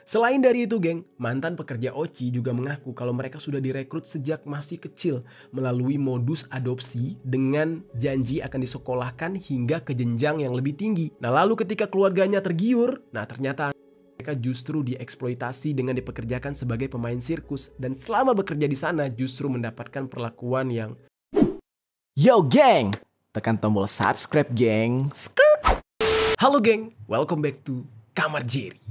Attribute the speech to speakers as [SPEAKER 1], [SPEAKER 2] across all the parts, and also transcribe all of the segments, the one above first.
[SPEAKER 1] Selain dari itu geng, mantan pekerja Oci juga mengaku kalau mereka sudah direkrut sejak masih kecil melalui modus adopsi dengan janji akan disekolahkan hingga ke jenjang yang lebih tinggi. Nah lalu ketika keluarganya tergiur, ternyata mereka justru dieksploitasi dengan dipekerjakan sebagai pemain sirkus dan selama bekerja di sana justru mendapatkan perlakuan yang
[SPEAKER 2] Yo geng, tekan tombol subscribe geng.
[SPEAKER 1] Halo geng, welcome back to Kamar Jerry.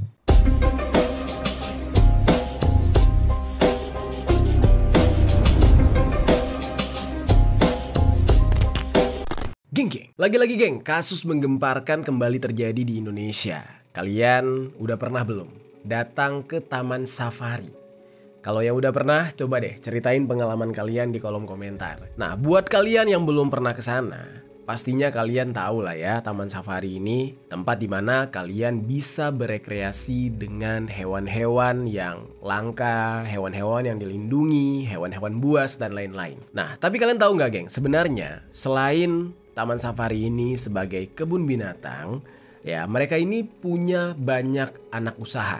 [SPEAKER 1] Geng, lagi-lagi geng, kasus menggemparkan kembali terjadi di Indonesia. Kalian udah pernah belum datang ke Taman Safari? Kalau yang udah pernah, coba deh ceritain pengalaman kalian di kolom komentar. Nah, buat kalian yang belum pernah ke sana, pastinya kalian tahu lah ya, Taman Safari ini tempat dimana kalian bisa berekreasi dengan hewan-hewan yang langka, hewan-hewan yang dilindungi, hewan-hewan buas, dan lain-lain. Nah, tapi kalian tahu nggak geng, sebenarnya selain Taman Safari ini sebagai kebun binatang, ya mereka ini punya banyak anak usaha.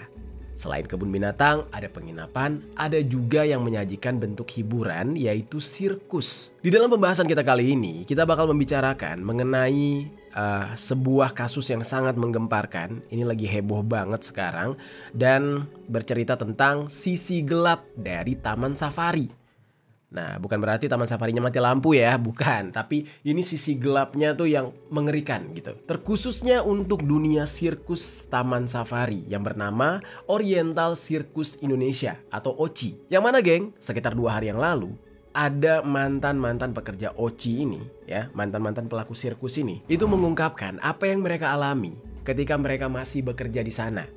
[SPEAKER 1] Selain kebun binatang, ada penginapan, ada juga yang menyajikan bentuk hiburan yaitu sirkus. Di dalam pembahasan kita kali ini, kita bakal membicarakan mengenai sebuah kasus yang sangat menggemparkan. Ini lagi heboh banget sekarang dan bercerita tentang sisi gelap dari Taman Safari. Nah, bukan berarti Taman Safarinya mati lampu ya, bukan. Tapi ini sisi gelapnya tuh yang mengerikan gitu. Terkhususnya untuk dunia sirkus Taman Safari yang bernama Oriental Circus Indonesia atau OCI. Yang mana geng, sekitar 2 hari yang lalu ada mantan-mantan pekerja OCI ini ya, mantan-mantan pelaku sirkus ini itu mengungkapkan apa yang mereka alami ketika mereka masih bekerja di sana.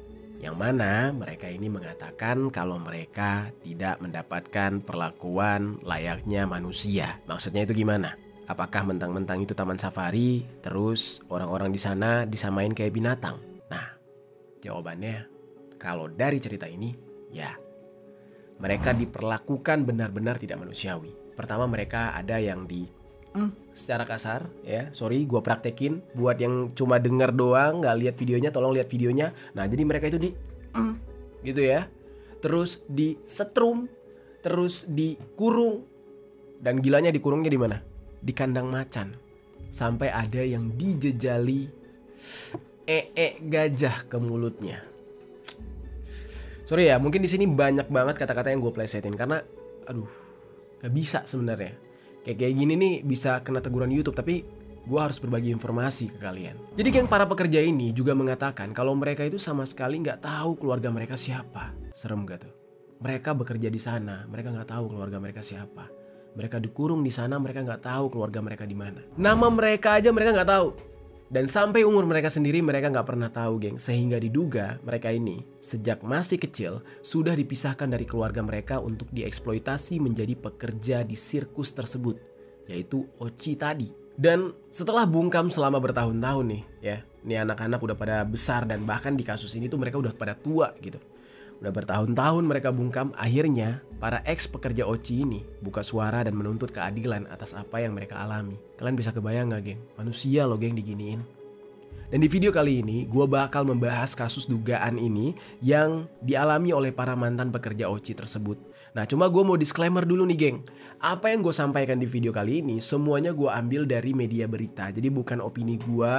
[SPEAKER 1] Yang mana mereka ini mengatakan kalau mereka tidak mendapatkan perlakuan layaknya manusia. Maksudnya itu gimana? Apakah mentang-mentang itu Taman Safari, terus orang-orang di sana disamain kayak binatang? Nah, jawabannya kalau dari cerita ini, ya mereka diperlakukan benar-benar tidak manusiawi. Pertama mereka ada yang secara kasar ya, sorry gue praktekin buat yang cuma denger doang nggak lihat videonya, tolong lihat videonya. Nah jadi mereka itu gitu ya, terus disetrum, terus dikurung, dan gilanya dikurungnya di mana? Di kandang macan. Sampai ada yang dijejali gajah ke mulutnya. Sorry ya, mungkin di sini banyak banget kata-kata yang gue plesetin karena aduh nggak bisa sebenarnya. Kayak gini nih bisa kena teguran YouTube, tapi gue harus berbagi informasi ke kalian. Jadi geng, para pekerja ini juga mengatakan kalau mereka itu sama sekali nggak tahu keluarga mereka siapa. Serem gak tuh? Mereka bekerja di sana, mereka nggak tahu keluarga mereka siapa. Mereka dikurung di sana, mereka nggak tahu keluarga mereka di mana. Nama mereka aja mereka nggak tahu. Dan sampai umur mereka sendiri mereka nggak pernah tahu geng. Sehingga diduga mereka ini sejak masih kecil sudah dipisahkan dari keluarga mereka untuk dieksploitasi menjadi pekerja di sirkus tersebut, yaitu OCI tadi. Dan setelah bungkam selama bertahun-tahun nih ya, nih anak-anak udah pada besar dan bahkan di kasus ini tuh mereka udah pada tua gitu. Udah bertahun-tahun mereka bungkam, akhirnya para ex pekerja OCI ini buka suara dan menuntut keadilan atas apa yang mereka alami. Kalian bisa kebayang gak geng? Manusia loh geng diginiin. Dan di video kali ini gue bakal membahas kasus dugaan ini yang dialami oleh para mantan pekerja OCI tersebut. Nah cuma gue mau disclaimer dulu nih geng. Apa yang gue sampaikan di video kali ini semuanya gue ambil dari media berita. Jadi bukan opini gue,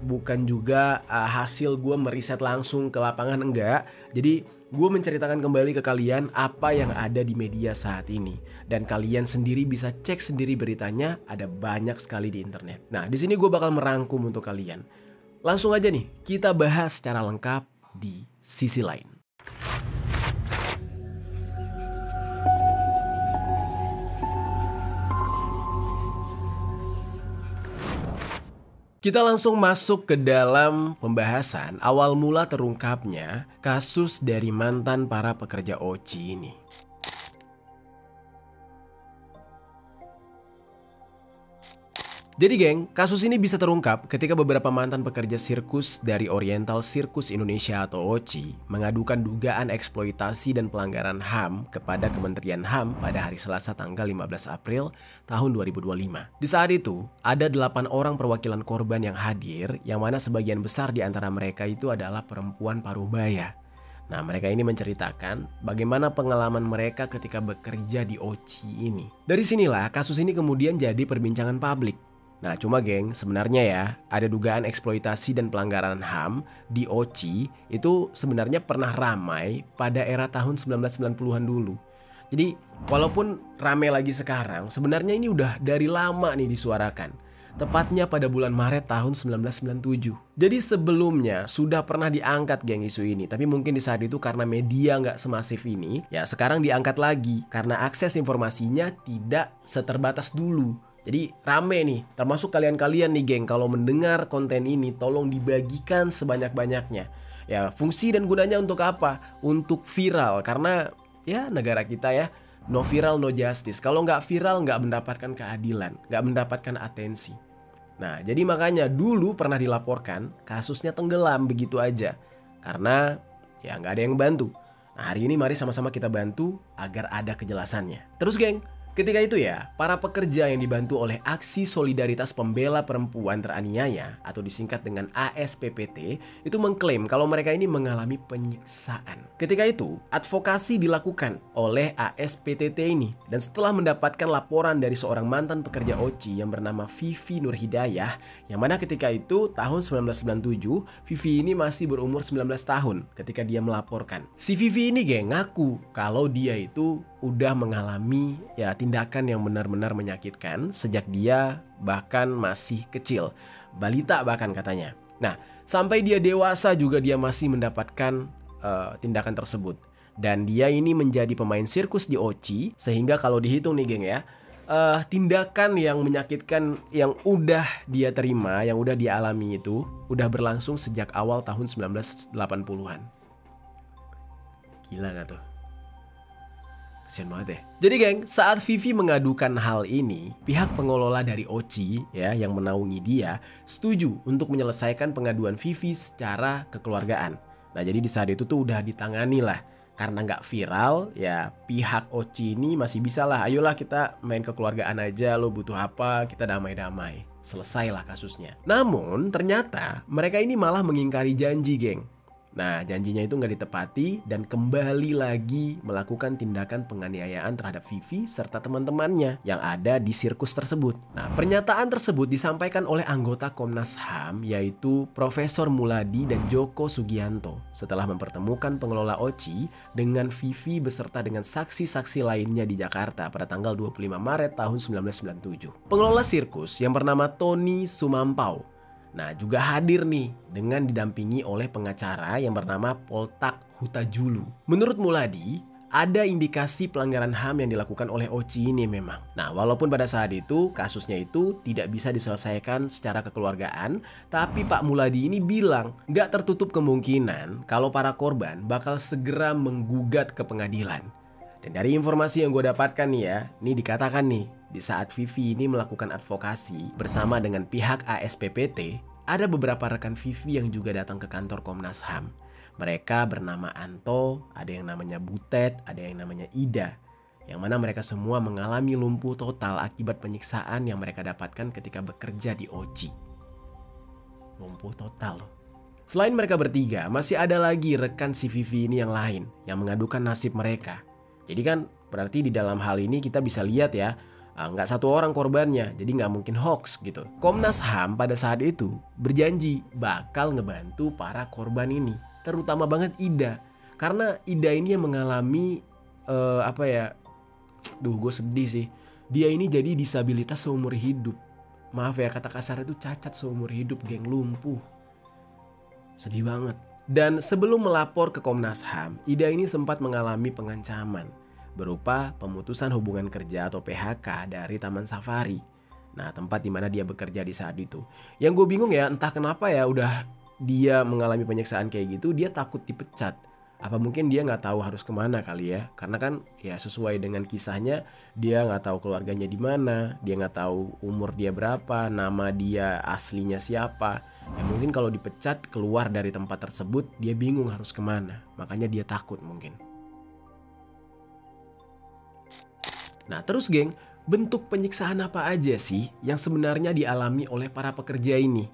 [SPEAKER 1] bukan juga hasil gue meriset langsung ke lapangan, enggak. Jadi gue menceritakan kembali ke kalian apa yang ada di media saat ini. Dan kalian sendiri bisa cek sendiri beritanya, ada banyak sekali di internet. Nah di sini gue bakal merangkum untuk kalian. Langsung aja nih kita bahas secara lengkap di sisi lain. Kita langsung masuk ke dalam pembahasan awal mula terungkapnya kasus dari mantan para pekerja OCI ini. Jadi geng, kasus ini bisa terungkap ketika beberapa mantan pekerja sirkus dari Oriental Circus Indonesia atau OCI mengadukan dugaan eksploitasi dan pelanggaran HAM kepada Kementerian HAM pada hari Selasa tanggal 15 April tahun 2025. Di saat itu, ada 8 orang perwakilan korban yang hadir, yang mana sebagian besar di antara mereka itu adalah perempuan paruh baya. Nah, mereka ini menceritakan bagaimana pengalaman mereka ketika bekerja di Ochi ini. Dari sinilah kasus ini kemudian jadi perbincangan publik. Nah, cuma geng, sebenarnya ya ada dugaan eksploitasi dan pelanggaran HAM di Ochi itu sebenarnya pernah ramai pada era tahun 1990-an dulu. Jadi, walaupun ramai lagi sekarang, sebenarnya ini udah dari lama nih disuarakan. Tepatnya pada bulan Maret tahun 1997. Jadi sebelumnya sudah pernah diangkat geng isu ini. Tapi mungkin di saat itu karena media nggak semasif ini, ya sekarang diangkat lagi. Karena akses informasinya tidak seterbatas dulu. Jadi rame nih, termasuk kalian-kalian nih geng. Kalau mendengar konten ini tolong dibagikan sebanyak-banyaknya. Ya fungsi dan gunanya untuk apa? Untuk viral. Karena ya negara kita ya, no viral no justice. Kalau nggak viral nggak mendapatkan keadilan, nggak mendapatkan atensi. Nah, jadi makanya dulu pernah dilaporkan kasusnya tenggelam begitu aja. Karena ya nggak ada yang bantu. Nah, hari ini mari sama-sama kita bantu agar ada kejelasannya. Terus geng, ketika itu ya, para pekerja yang dibantu oleh Aksi Solidaritas Pembela Perempuan Teraniaya atau disingkat dengan ASPPT itu mengklaim kalau mereka ini mengalami penyiksaan. Ketika itu, advokasi dilakukan oleh ASPTT ini dan setelah mendapatkan laporan dari seorang mantan pekerja Ochi yang bernama Vivi Nurhidayah, yang mana ketika itu tahun 1997, Vivi ini masih berumur 19 tahun ketika dia melaporkan. Si Vivi ini geng ngaku kalau dia itu udah mengalami ya tindakan yang benar-benar menyakitkan sejak dia bahkan masih kecil, balita bahkan katanya. Nah, sampai dia dewasa juga dia masih mendapatkan tindakan tersebut. Dan dia ini menjadi pemain sirkus di Ochi, sehingga kalau dihitung nih geng ya, tindakan yang menyakitkan yang udah dia terima, yang udah dia alami itu udah berlangsung sejak awal tahun 1980-an. Gila gak tuh? Kasian banget ya. Jadi geng, saat Vivi mengadukan hal ini, pihak pengelola dari Ochi ya yang menaungi dia setuju untuk menyelesaikan pengaduan Vivi secara kekeluargaan. Nah, jadi di saat itu tuh udah ditangani lah. Karena nggak viral, ya pihak Ochi ini masih bisa lah. Ayolah kita main kekeluargaan aja, lo butuh apa, kita damai-damai. Selesailah kasusnya. Namun ternyata mereka ini malah mengingkari janji geng. Nah, janjinya itu nggak ditepati dan kembali lagi melakukan tindakan penganiayaan terhadap Vivi serta teman-temannya yang ada di sirkus tersebut. Nah, pernyataan tersebut disampaikan oleh anggota Komnas HAM yaitu Profesor Muladi dan Joko Sugianto setelah mempertemukan pengelola Ochi dengan Vivi beserta dengan saksi-saksi lainnya di Jakarta pada tanggal 25 Maret tahun 1997. Pengelola sirkus yang bernama Tony Sumampau nah juga hadir nih dengan didampingi oleh pengacara yang bernama Poltak Hutajulu. Menurut Muladi, ada indikasi pelanggaran HAM yang dilakukan oleh Ochi ini memang. Nah, walaupun pada saat itu kasusnya itu tidak bisa diselesaikan secara kekeluargaan, tapi Pak Muladi ini bilang nggak tertutup kemungkinan kalau para korban bakal segera menggugat ke pengadilan. Dan dari informasi yang gue dapatkan nih ya, ini dikatakan nih, di saat Vivi ini melakukan advokasi bersama dengan pihak ASPPT, ada beberapa rekan Vivi yang juga datang ke kantor Komnas HAM. Mereka bernama Anto, ada yang namanya Butet, ada yang namanya Ida, yang mana mereka semua mengalami lumpuh total akibat penyiksaan yang mereka dapatkan ketika bekerja di Ochi. Lumpuh total loh. Selain mereka bertiga, masih ada lagi rekan si Vivi ini yang lain yang mengadukan nasib mereka. Jadi kan berarti di dalam hal ini kita bisa lihat ya, nggak satu orang korbannya, jadi nggak mungkin hoax gitu. Komnas HAM pada saat itu berjanji bakal ngebantu para korban ini, terutama banget Ida. Karena Ida ini yang mengalami gue sedih sih. Dia ini jadi disabilitas seumur hidup. Maaf ya kata kasar itu cacat seumur hidup geng, lumpuh. Sedih banget. Dan sebelum melapor ke Komnas HAM, Ida ini sempat mengalami pengancaman berupa pemutusan hubungan kerja atau PHK dari Taman Safari. Nah, tempat di mana dia bekerja di saat itu. Yang gue bingung ya, entah kenapa ya udah dia mengalami penyiksaan kayak gitu, dia takut dipecat. Apa mungkin dia nggak tahu harus kemana kali ya? Karena kan ya sesuai dengan kisahnya, dia nggak tahu keluarganya di mana, dia nggak tahu umur dia berapa, nama dia aslinya siapa. Ya mungkin kalau dipecat keluar dari tempat tersebut, dia bingung harus kemana. Makanya dia takut mungkin. Nah terus geng, bentuk penyiksaan apa aja sih yang sebenarnya dialami oleh para pekerja ini?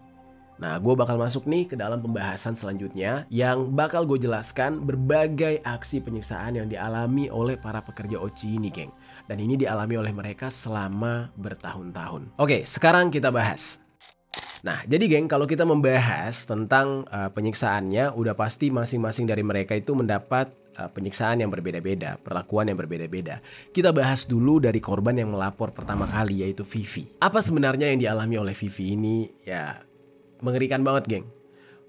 [SPEAKER 1] Nah, gue bakal masuk nih ke dalam pembahasan selanjutnya yang bakal gue jelaskan berbagai aksi penyiksaan yang dialami oleh para pekerja OC ini, geng. Dan ini dialami oleh mereka selama bertahun-tahun. Oke, sekarang kita bahas. Nah, jadi geng, kalau kita membahas tentang penyiksaannya, udah pasti masing-masing dari mereka itu mendapat penyiksaan yang berbeda-beda, perlakuan yang berbeda-beda. Kita bahas dulu dari korban yang melapor pertama kali, yaitu Vivi. Apa sebenarnya yang dialami oleh Vivi ini? Ya, mengerikan banget, geng.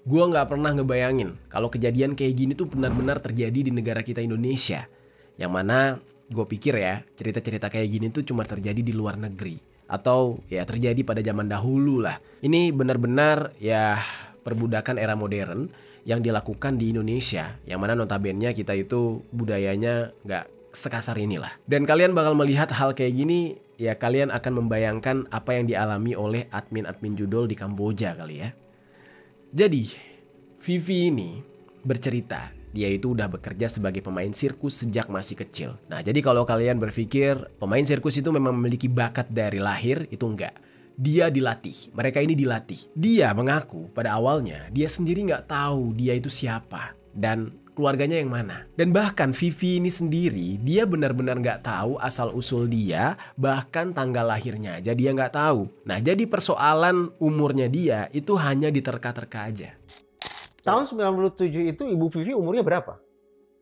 [SPEAKER 1] Gue gak pernah ngebayangin kalau kejadian kayak gini tuh benar-benar terjadi di negara kita Indonesia. Yang mana gue pikir ya, cerita-cerita kayak gini tuh cuma terjadi di luar negeri. Atau ya terjadi pada zaman dahulu lah. Ini benar-benar ya perbudakan era modern yang dilakukan di Indonesia. Yang mana notabene kita itu budayanya gak sekasar inilah. Dan kalian bakal melihat hal kayak gini, ya kalian akan membayangkan apa yang dialami oleh admin-admin judul di Kamboja kali ya. Jadi, Vivi ini bercerita, dia itu udah bekerja sebagai pemain sirkus sejak masih kecil. Nah, jadi kalau kalian berpikir pemain sirkus itu memang memiliki bakat dari lahir, itu enggak. Dia dilatih, mereka ini dilatih. Dia mengaku pada awalnya dia sendiri nggak tahu dia itu siapa dan keluarganya yang mana. Dan bahkan Vivi ini sendiri, dia benar-benar nggak tahu asal-usul dia, bahkan tanggal lahirnya aja dia nggak tahu. Nah, jadi persoalan umurnya dia itu hanya diterka-terka aja.
[SPEAKER 3] Tahun 97 itu Ibu Vivi umurnya berapa?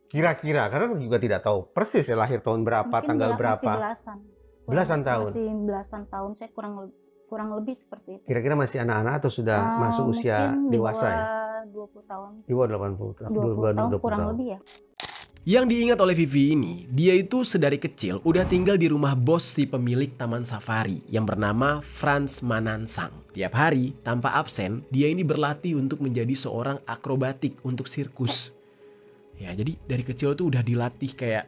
[SPEAKER 3] Kira-kira, karena juga tidak tahu persis ya lahir tahun berapa,
[SPEAKER 4] Mungkin
[SPEAKER 3] tanggal berapa.
[SPEAKER 4] Masih belasan.
[SPEAKER 3] Belasan tahun?
[SPEAKER 4] Masih belasan tahun, saya kurang lebih seperti itu.
[SPEAKER 3] Kira-kira masih anak-anak atau sudah masuk usia dewasa ya?
[SPEAKER 4] 20 tahun.
[SPEAKER 3] Di bawah 80
[SPEAKER 4] tahun kurang lebih ya.
[SPEAKER 1] Yang diingat oleh Vivi ini, dia itu sedari kecil udah tinggal di rumah bos si pemilik taman safari yang bernama Frans Manansang. Tiap hari, tanpa absen, dia ini berlatih untuk menjadi seorang akrobatik untuk sirkus. Ya, jadi dari kecil tuh udah dilatih kayak,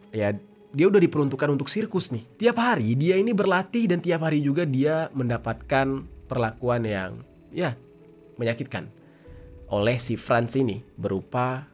[SPEAKER 1] ya dia udah diperuntukkan untuk sirkus nih. Tiap hari dia ini berlatih dan tiap hari juga dia mendapatkan perlakuan yang ya menyakitkan oleh si Frans ini berupa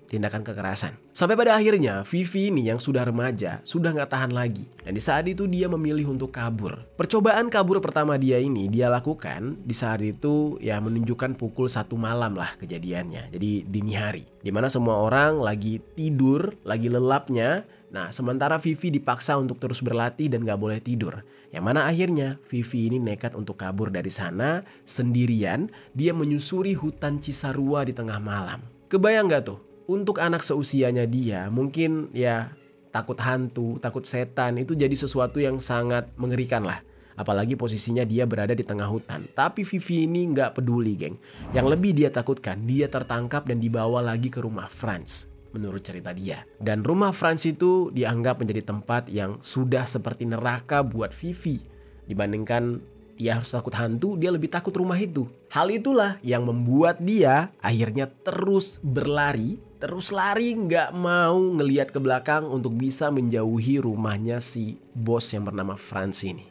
[SPEAKER 1] tindakan kekerasan. Sampai pada akhirnya Vivi ini yang sudah remaja sudah nggak tahan lagi. Dan di saat itu dia memilih untuk kabur. Percobaan kabur pertama dia ini dia lakukan di saat itu ya menunjukkan pukul 1 malam lah kejadiannya. Jadi dini hari. Dimana semua orang lagi tidur, lagi lelapnya. Nah, sementara Vivi dipaksa untuk terus berlatih dan gak boleh tidur. Yang mana akhirnya Vivi ini nekat untuk kabur dari sana sendirian. Dia menyusuri hutan Cisarua di tengah malam. Kebayang gak tuh? Untuk anak seusianya dia mungkin ya takut hantu, takut setan itu jadi sesuatu yang sangat mengerikan lah. Apalagi posisinya dia berada di tengah hutan. Tapi Vivi ini gak peduli, geng. Yang lebih dia takutkan, dia tertangkap dan dibawa lagi ke rumah Frans. Menurut cerita dia. Dan rumah Frans itu dianggap menjadi tempat yang sudah seperti neraka buat Vivi. Dibandingkan dia harus takut hantu, dia lebih takut rumah itu. Hal itulah yang membuat dia akhirnya terus berlari. Terus lari gak mau ngelihat ke belakang untuk bisa menjauhi rumahnya si bos yang bernama Frans ini.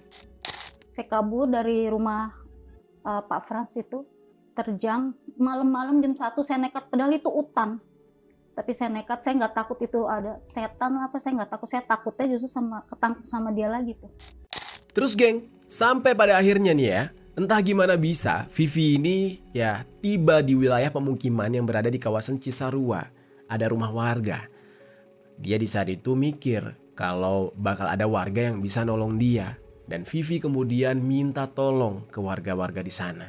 [SPEAKER 4] Saya kabur dari rumah Pak Frans itu. Terjang malam-malam jam 1 saya nekat, padahal itu hutan. Tapi saya nekat, saya nggak takut itu ada setan apa, saya nggak takut. Saya takutnya justru ketangkep sama dia lagi tuh.
[SPEAKER 1] Terus geng, sampai pada akhirnya nih ya, entah gimana bisa Vivi ini ya tiba di wilayah pemukiman yang berada di kawasan Cisarua. Ada rumah warga. Dia di saat itu mikir kalau bakal ada warga yang bisa nolong dia. Dan Vivi kemudian minta tolong ke warga-warga di sana.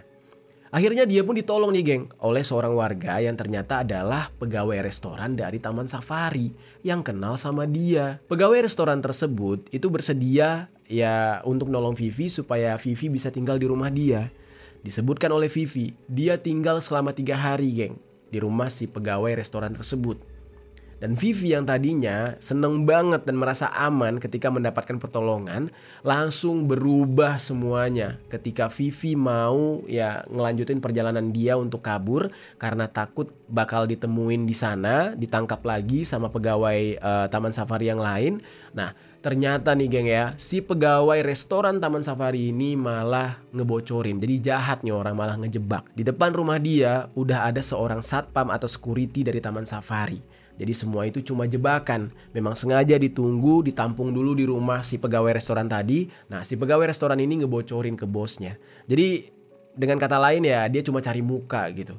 [SPEAKER 1] Akhirnya dia pun ditolong nih geng oleh seorang warga yang ternyata adalah pegawai restoran dari Taman Safari yang kenal sama dia. Pegawai restoran tersebut itu bersedia ya untuk nolong Vivi supaya Vivi bisa tinggal di rumah dia. Disebutkan oleh Vivi, dia tinggal selama 3 hari geng di rumah si pegawai restoran tersebut. Dan Vivi yang tadinya seneng banget dan merasa aman ketika mendapatkan pertolongan langsung berubah semuanya ketika Vivi mau ya ngelanjutin perjalanan dia untuk kabur karena takut bakal ditemuin di sana, ditangkap lagi sama pegawai Taman Safari yang lain. Nah, ternyata nih geng ya, si pegawai restoran Taman Safari ini malah ngebocorin. Jadi jahat nih orang, malah ngejebak. Di depan rumah dia udah ada seorang satpam atau security dari Taman Safari. Jadi semua itu cuma jebakan. Memang sengaja ditunggu, ditampung dulu di rumah si pegawai restoran tadi. Nah, si pegawai restoran ini ngebocorin ke bosnya. Jadi Dengan kata lain ya, dia cuma cari muka gitu.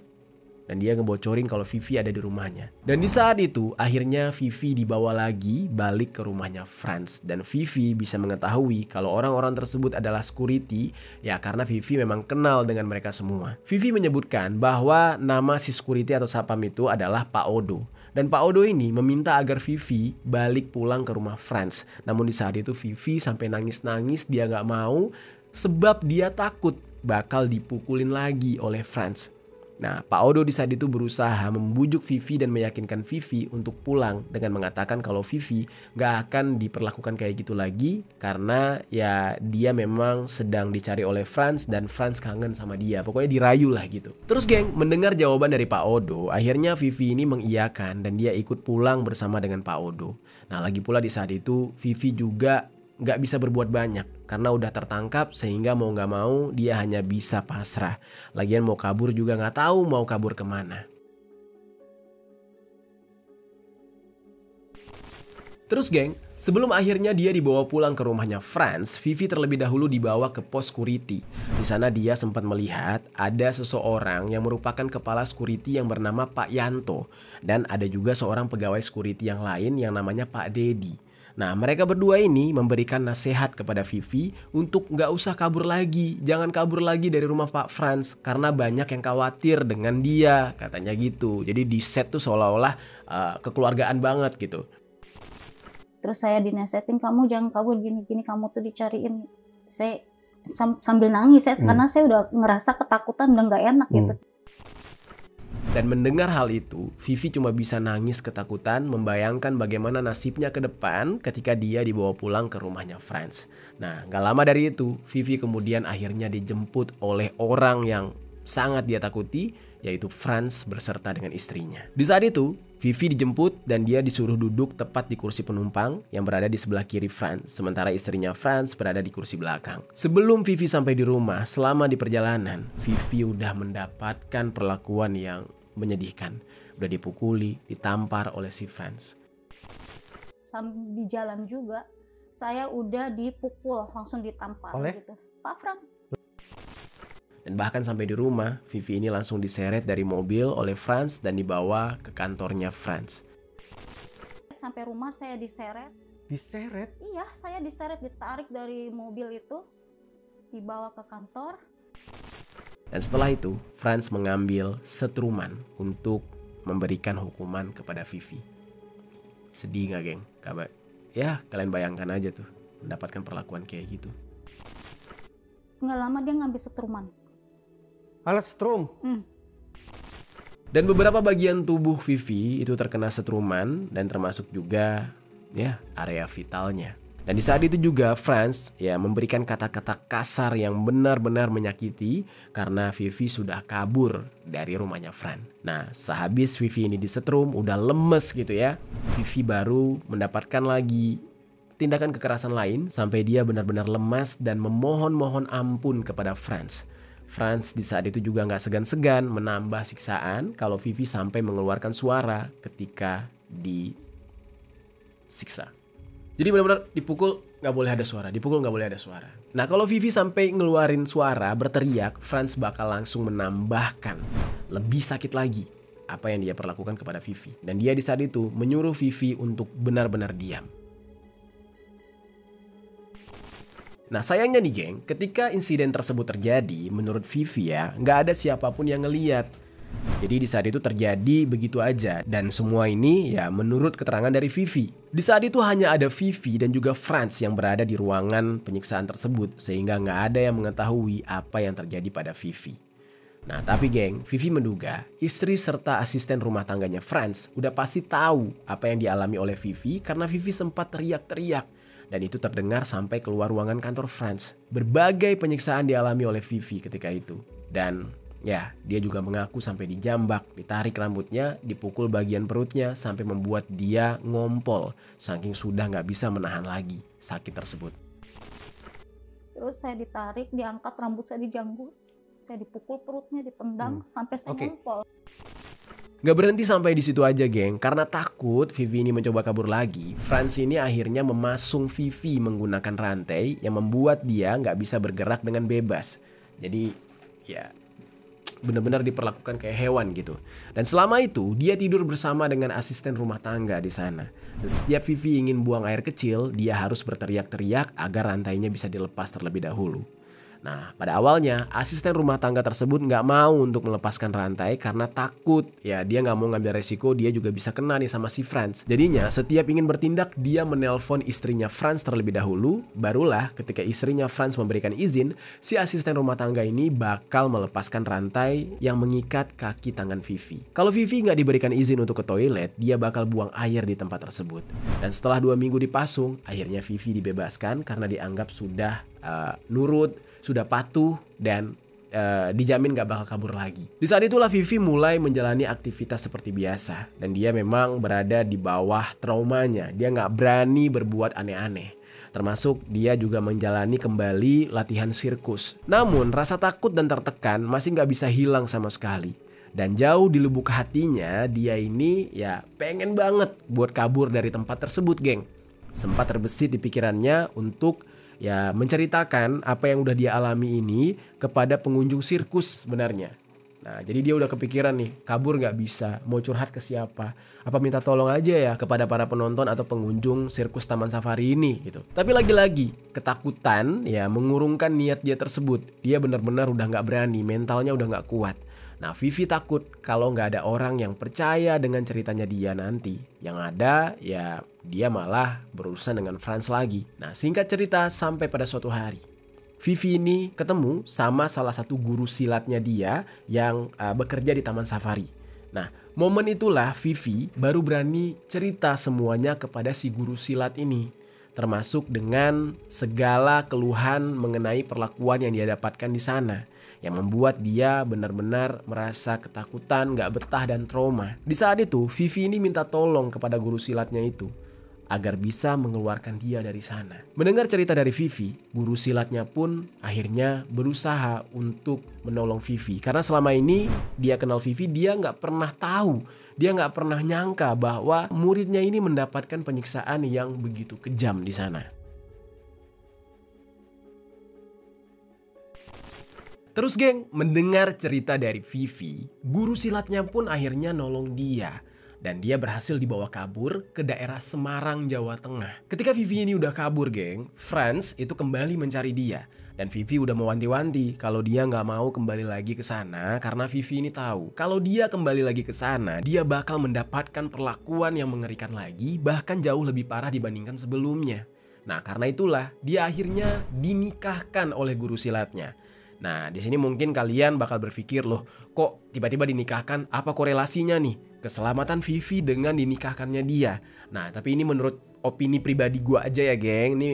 [SPEAKER 1] Dan dia ngebocorin kalau Vivi ada di rumahnya. Dan di saat itu akhirnya Vivi dibawa lagi balik ke rumahnya Franz. Dan Vivi bisa mengetahui kalau orang-orang tersebut adalah security ya karena Vivi memang kenal dengan mereka semua. Vivi menyebutkan bahwa nama si security atau sapam itu adalah Pak Odo. Dan Pak Odo ini meminta agar Vivi balik pulang ke rumah Franz. Namun di saat itu Vivi sampai nangis-nangis, dia gak mau sebab dia takut bakal dipukulin lagi oleh Franz. Nah, Pak Odo di saat itu berusaha membujuk Vivi dan meyakinkan Vivi untuk pulang dengan mengatakan kalau Vivi gak akan diperlakukan kayak gitu lagi karena ya dia memang sedang dicari oleh Franz dan Franz kangen sama dia. Pokoknya dirayu lah gitu. Terus geng, mendengar jawaban dari Pak Odo, akhirnya Vivi ini mengiyakan dan dia ikut pulang bersama dengan Pak Odo. Nah, lagi pula di saat itu Vivi juga gak bisa berbuat banyak karena udah tertangkap sehingga mau gak mau dia hanya bisa pasrah. Lagian mau kabur juga gak tahu mau kabur kemana. Terus geng, sebelum akhirnya dia dibawa pulang ke rumahnya Franz, Vivi terlebih dahulu dibawa ke pos security. Di sana dia sempat melihat ada seseorang yang merupakan kepala security yang bernama Pak Yanto. Dan ada juga seorang pegawai security yang lain yang namanya Pak Dedi. Nah, mereka berdua ini memberikan nasihat kepada Vivi untuk nggak usah kabur lagi. Jangan kabur lagi dari rumah Pak Franz karena banyak yang khawatir dengan dia, katanya gitu. Jadi di set tuh seolah-olah kekeluargaan banget gitu.
[SPEAKER 4] Terus saya dinasehatin, kamu jangan kabur gini-gini, kamu tuh dicariin. Saya sambil nangis karena saya udah ngerasa ketakutan, udah nggak enak gitu.
[SPEAKER 1] Dan mendengar hal itu, Vivi cuma bisa nangis ketakutan membayangkan bagaimana nasibnya ke depan ketika dia dibawa pulang ke rumahnya Franz. Nah, gak lama dari itu, Vivi kemudian akhirnya dijemput oleh orang yang sangat dia takuti, yaitu Franz berserta dengan istrinya. Di saat itu, Vivi dijemput dan dia disuruh duduk tepat di kursi penumpang yang berada di sebelah kiri Franz, sementara istrinya Franz berada di kursi belakang. Sebelum Vivi sampai di rumah, selama di perjalanan, Vivi udah mendapatkan perlakuan yang menyedihkan. Udah dipukuli, ditampar oleh si Franz.
[SPEAKER 4] Sambil di jalan juga, saya udah dipukul, langsung ditampar gitu. Pak Franz.
[SPEAKER 1] Dan bahkan sampai di rumah, Vivi ini langsung diseret dari mobil oleh Franz dan dibawa ke kantornya Franz.
[SPEAKER 4] Sampai rumah saya diseret.
[SPEAKER 3] Diseret?
[SPEAKER 4] Iya, saya diseret, ditarik dari mobil itu, dibawa ke kantor.
[SPEAKER 1] Dan setelah itu, Franz mengambil setruman untuk memberikan hukuman kepada Vivi. Sedih gak geng? Kabar? Ya, kalian bayangkan aja tuh, mendapatkan perlakuan kayak gitu.
[SPEAKER 4] Nggak lama dia ngambil setruman.
[SPEAKER 3] Alat setrum?
[SPEAKER 1] Dan beberapa bagian tubuh Vivi itu terkena setruman dan termasuk juga ya area vitalnya. Dan di saat itu juga Franz ya memberikan kata-kata kasar yang benar-benar menyakiti karena Vivi sudah kabur dari rumahnya Franz. Nah, sehabis Vivi ini disetrum udah lemes gitu ya, Vivi baru mendapatkan lagi tindakan kekerasan lain sampai dia benar-benar lemas dan memohon-mohon ampun kepada Franz. Franz di saat itu juga gak segan-segan menambah siksaan kalau Vivi sampai mengeluarkan suara ketika disiksa. Jadi benar-benar dipukul gak boleh ada suara, dipukul gak boleh ada suara. Nah, kalau Vivi sampai ngeluarin suara, berteriak, Franz bakal langsung menambahkan lebih sakit lagi apa yang dia perlakukan kepada Vivi. Dan dia di saat itu menyuruh Vivi untuk benar-benar diam. Nah, sayangnya nih geng, ketika insiden tersebut terjadi, menurut Vivi ya, gak ada siapapun yang ngeliat. Jadi di saat itu terjadi begitu aja. Dan semua ini ya menurut keterangan dari Vivi. Di saat itu hanya ada Vivi dan juga Franz yang berada di ruangan penyiksaan tersebut. Sehingga gak ada yang mengetahui apa yang terjadi pada Vivi. Nah tapi geng, Vivi menduga istri serta asisten rumah tangganya Franz udah pasti tahu apa yang dialami oleh Vivi. Karena Vivi sempat teriak-teriak. Dan itu terdengar sampai keluar ruangan kantor Franz. Berbagai penyiksaan dialami oleh Vivi ketika itu. Dan ya, dia juga mengaku sampai dijambak, ditarik rambutnya, dipukul bagian perutnya sampai membuat dia ngompol. Saking sudah gak bisa menahan lagi sakit tersebut.
[SPEAKER 4] Terus saya ditarik, diangkat rambut saya dijanggut. Saya dipukul perutnya, ditendang sampai saya ngompol.
[SPEAKER 1] Gak berhenti sampai di situ aja geng, karena takut Vivi ini mencoba kabur lagi. Franz ini akhirnya memasung Vivi menggunakan rantai yang membuat dia gak bisa bergerak dengan bebas. Jadi ya benar-benar diperlakukan kayak hewan gitu. Dan selama itu dia tidur bersama dengan asisten rumah tangga di sana. Dan setiap Vivi ingin buang air kecil, dia harus berteriak-teriak agar rantainya bisa dilepas terlebih dahulu. Nah, pada awalnya asisten rumah tangga tersebut nggak mau untuk melepaskan rantai karena takut. Ya, dia nggak mau ngambil resiko dia juga bisa kena nih sama si Franz. Jadinya setiap ingin bertindak dia menelpon istrinya Franz terlebih dahulu. Barulah ketika istrinya Franz memberikan izin, si asisten rumah tangga ini bakal melepaskan rantai yang mengikat kaki tangan Vivi. Kalau Vivi nggak diberikan izin untuk ke toilet, dia bakal buang air di tempat tersebut. Dan setelah 2 minggu dipasung, akhirnya Vivi dibebaskan karena dianggap sudah nurut, sudah patuh, dan dijamin gak bakal kabur lagi. Di saat itulah Vivi mulai menjalani aktivitas seperti biasa. Dan dia memang berada di bawah traumanya. Dia gak berani berbuat aneh-aneh. Termasuk dia juga menjalani kembali latihan sirkus. Namun rasa takut dan tertekan masih gak bisa hilang sama sekali. Dan jauh di lubuk hatinya dia ini ya pengen banget buat kabur dari tempat tersebut, geng. Sempat terbesit di pikirannya untuk ya menceritakan apa yang udah dia alami ini kepada pengunjung sirkus sebenarnya. Nah, jadi dia udah kepikiran nih, kabur gak bisa, mau curhat ke siapa, apa minta tolong aja ya kepada para penonton atau pengunjung sirkus Taman Safari ini gitu. Tapi lagi-lagi ketakutan ya mengurungkan niat dia tersebut. Dia benar-benar udah gak berani, mentalnya udah gak kuat. Nah, Vivi takut kalau nggak ada orang yang percaya dengan ceritanya dia nanti. Yang ada ya dia malah berurusan dengan Franz lagi. Nah, singkat cerita sampai pada suatu hari Vivi ini ketemu sama salah satu guru silatnya dia yang bekerja di Taman Safari. Nah, momen itulah Vivi baru berani cerita semuanya kepada si guru silat ini. Termasuk dengan segala keluhan mengenai perlakuan yang dia dapatkan di sana. Yang membuat dia benar-benar merasa ketakutan, gak betah dan trauma. Di saat itu Vivi ini minta tolong kepada guru silatnya itu agar bisa mengeluarkan dia dari sana. Mendengar cerita dari Vivi, guru silatnya pun akhirnya berusaha untuk menolong Vivi. Karena selama ini dia kenal Vivi, dia gak pernah tahu, dia gak pernah nyangka bahwa muridnya ini mendapatkan penyiksaan yang begitu kejam di sana. Terus geng, mendengar cerita dari Vivi, guru silatnya pun akhirnya nolong dia. Dan dia berhasil dibawa kabur ke daerah Semarang, Jawa Tengah. Ketika Vivi ini udah kabur geng, Franz itu kembali mencari dia. Dan Vivi udah mewanti-wanti kalau dia nggak mau kembali lagi ke sana karena Vivi ini tahu kalau dia kembali lagi ke sana, dia bakal mendapatkan perlakuan yang mengerikan lagi, bahkan jauh lebih parah dibandingkan sebelumnya. Nah, karena itulah dia akhirnya dinikahkan oleh guru silatnya. Nah, di sini mungkin kalian bakal berpikir, loh, kok tiba-tiba dinikahkan? Apa korelasinya nih keselamatan Vivi dengan dinikahkannya dia? Nah, tapi ini menurut opini pribadi gue aja ya geng. Ini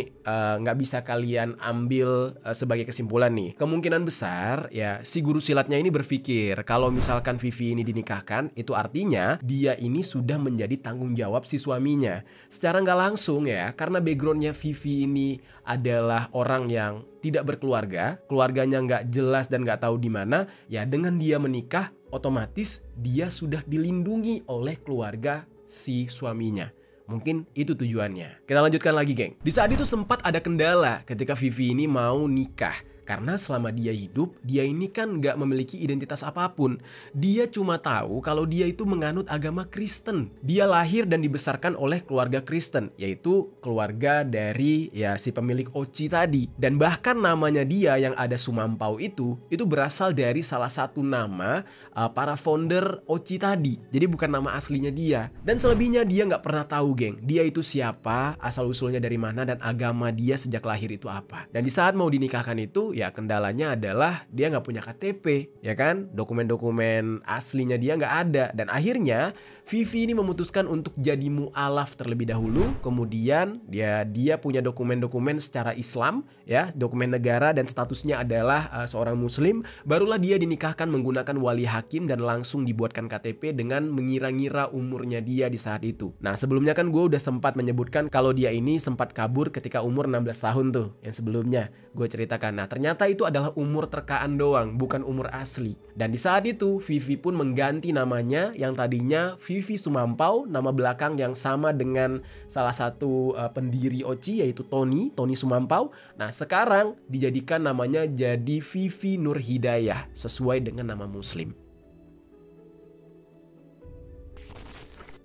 [SPEAKER 1] nggak bisa kalian ambil sebagai kesimpulan nih. Kemungkinan besar ya si guru silatnya ini berpikir kalau misalkan Vivi ini dinikahkan, itu artinya dia ini sudah menjadi tanggung jawab si suaminya. Secara nggak langsung ya, karena backgroundnya Vivi ini adalah orang yang tidak berkeluarga, keluarganya nggak jelas dan nggak tahu di mana. Ya dengan dia menikah, otomatis dia sudah dilindungi oleh keluarga si suaminya. Mungkin itu tujuannya. Kita lanjutkan lagi geng. Di saat itu sempat ada kendala ketika Vivi ini mau nikah. Karena selama dia hidup, dia ini kan gak memiliki identitas apapun. Dia cuma tahu kalau dia itu menganut agama Kristen. Dia lahir dan dibesarkan oleh keluarga Kristen, yaitu keluarga dari ya si pemilik Oci tadi. Dan bahkan namanya dia yang ada Sumampau itu berasal dari salah satu nama para founder Oci tadi. Jadi bukan nama aslinya dia. Dan selebihnya dia gak pernah tahu geng, dia itu siapa, asal-usulnya dari mana, dan agama dia sejak lahir itu apa. Dan di saat mau dinikahkan itu, ya kendalanya adalah dia nggak punya KTP, ya kan? Dokumen-dokumen aslinya dia nggak ada. Dan akhirnya Vivi ini memutuskan untuk jadi mu'alaf terlebih dahulu. Kemudian dia punya dokumen-dokumen secara Islam, ya, dokumen negara dan statusnya adalah seorang Muslim. Barulah dia dinikahkan menggunakan wali hakim dan langsung dibuatkan KTP dengan mengira-ngira umurnya dia di saat itu. Nah sebelumnya kan gue udah sempat menyebutkan kalau dia ini sempat kabur ketika umur 16 tahun tuh, yang sebelumnya gue ceritakan. Nah ternyata ternyata itu adalah umur terkaan doang, bukan umur asli. Dan di saat itu Vivi pun mengganti namanya yang tadinya Vivi Sumampau, nama belakang yang sama dengan salah satu pendiri Oci yaitu Tony Sumampau. Nah sekarang dijadikan namanya jadi Vivi Nur Hidayah sesuai dengan nama muslim.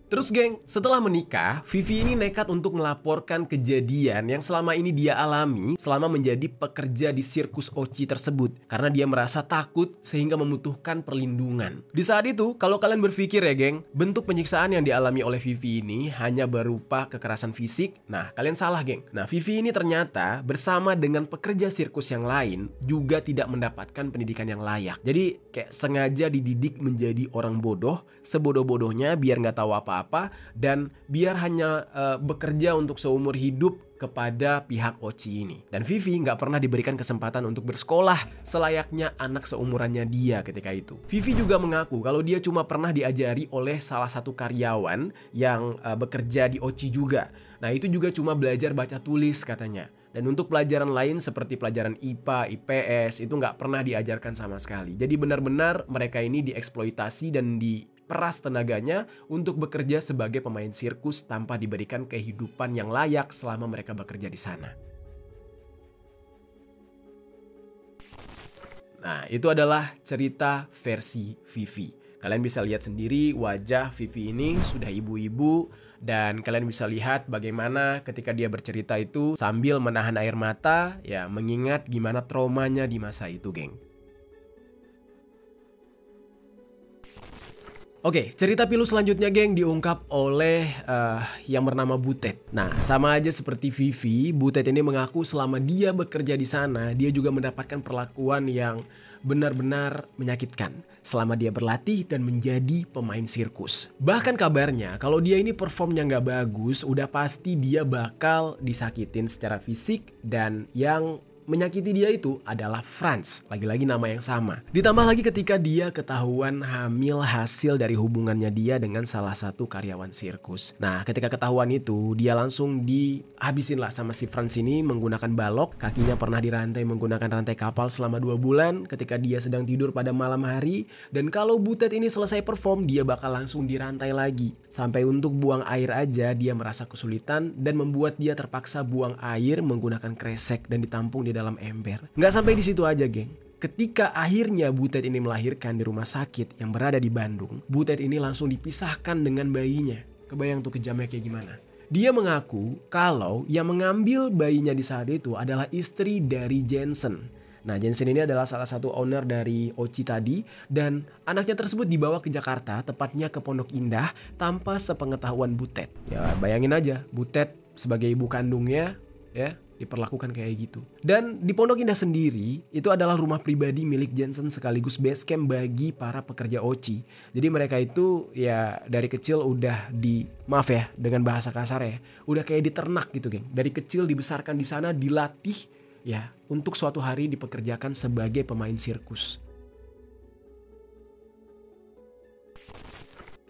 [SPEAKER 1] Terus geng, setelah menikah, Vivi ini nekat untuk melaporkan kejadian yang selama ini dia alami selama menjadi pekerja di sirkus Oci tersebut. Karena dia merasa takut sehingga membutuhkan perlindungan. Di saat itu, kalau kalian berpikir ya geng, bentuk penyiksaan yang dialami oleh Vivi ini hanya berupa kekerasan fisik. Nah, kalian salah geng. Nah, Vivi ini ternyata bersama dengan pekerja sirkus yang lain juga tidak mendapatkan pendidikan yang layak. Jadi kayak sengaja dididik menjadi orang bodoh, sebodoh-bodohnya biar nggak tahu apa-apa dan biar hanya bekerja untuk seumur hidup kepada pihak Oci ini. Dan Vivi nggak pernah diberikan kesempatan untuk bersekolah selayaknya anak seumurannya dia ketika itu. Vivi juga mengaku kalau dia cuma pernah diajari oleh salah satu karyawan yang bekerja di Oci juga. Nah itu juga cuma belajar baca tulis katanya. Dan untuk pelajaran lain seperti pelajaran IPA, IPS itu nggak pernah diajarkan sama sekali. Jadi benar-benar mereka ini dieksploitasi dan diperas tenaganya untuk bekerja sebagai pemain sirkus tanpa diberikan kehidupan yang layak selama mereka bekerja di sana. Nah, itu adalah cerita versi Vivi. Kalian bisa lihat sendiri wajah Vivi ini sudah ibu-ibu dan kalian bisa lihat bagaimana ketika dia bercerita itu sambil menahan air mata, ya mengingat gimana traumanya di masa itu, geng. Oke, cerita pilu selanjutnya geng diungkap oleh yang bernama Butet. Nah, sama aja seperti Vivi, Butet ini mengaku selama dia bekerja di sana, dia juga mendapatkan perlakuan yang benar-benar menyakitkan selama dia berlatih dan menjadi pemain sirkus. Bahkan kabarnya kalau dia ini performnya nggak bagus, udah pasti dia bakal disakitin secara fisik dan yang menyakiti dia itu adalah Franz. Lagi-lagi nama yang sama. Ditambah lagi ketika dia ketahuan hamil hasil dari hubungannya dia dengan salah satu karyawan sirkus. Nah ketika ketahuan itu dia langsung dihabisin lah sama si Franz ini menggunakan balok. Kakinya pernah dirantai menggunakan rantai kapal selama 2 bulan ketika dia sedang tidur pada malam hari. Dan kalau Butet ini selesai perform dia bakal langsung dirantai lagi. Sampai untuk buang air aja dia merasa kesulitan dan membuat dia terpaksa buang air menggunakan kresek dan ditampung di dalam ember. Nggak sampai di situ aja geng. Ketika akhirnya Butet ini melahirkan di rumah sakit yang berada di Bandung, Butet ini langsung dipisahkan dengan bayinya. Kebayang tuh kejamnya kayak gimana. Dia mengaku kalau yang mengambil bayinya di saat itu adalah istri dari Jensen. Nah Jensen ini adalah salah satu owner dari Oci tadi dan anaknya tersebut dibawa ke Jakarta, tepatnya ke Pondok Indah tanpa sepengetahuan Butet. Ya bayangin aja Butet sebagai ibu kandungnya ya diperlakukan kayak gitu. Dan di Pondok Indah sendiri itu adalah rumah pribadi milik Jensen sekaligus base camp bagi para pekerja Oci. Jadi mereka itu ya dari kecil udah maaf ya dengan bahasa kasar ya, udah kayak diternak gitu geng. Dari kecil dibesarkan di sana, dilatih ya untuk suatu hari dipekerjakan sebagai pemain sirkus.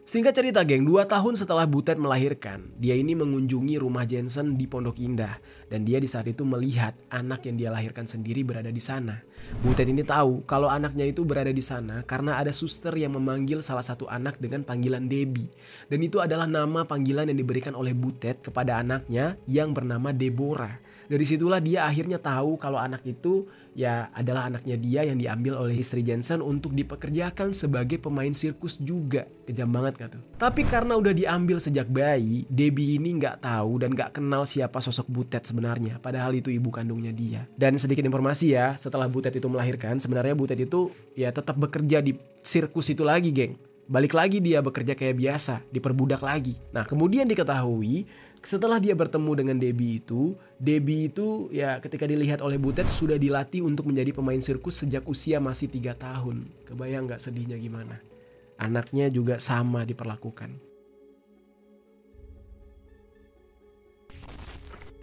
[SPEAKER 1] Singkat cerita geng, 2 tahun setelah Butet melahirkan, dia ini mengunjungi rumah Jensen di Pondok Indah. Dan dia di saat itu melihat anak yang dia lahirkan sendiri berada di sana. Butet ini tahu kalau anaknya itu berada di sana karena ada suster yang memanggil salah satu anak dengan panggilan Debbie. Dan itu adalah nama panggilan yang diberikan oleh Butet kepada anaknya yang bernama Deborah. Dari situlah dia akhirnya tahu kalau anak itu ya adalah anaknya dia yang diambil oleh istri Jensen untuk dipekerjakan sebagai pemain sirkus juga. Kejam banget gak tuh? Tapi karena udah diambil sejak bayi, Debbie ini gak tahu dan gak kenal siapa sosok Butet sebenarnya. Padahal itu ibu kandungnya dia. Dan sedikit informasi ya, setelah Butet itu melahirkan, sebenarnya Butet itu ya tetap bekerja di sirkus itu lagi geng. Balik lagi dia bekerja kayak biasa, diperbudak lagi. Nah kemudian diketahui setelah dia bertemu dengan Debbie itu ya ketika dilihat oleh Butet sudah dilatih untuk menjadi pemain sirkus sejak usia masih 3 tahun. Kebayang gak sedihnya gimana? Anaknya juga sama diperlakukan.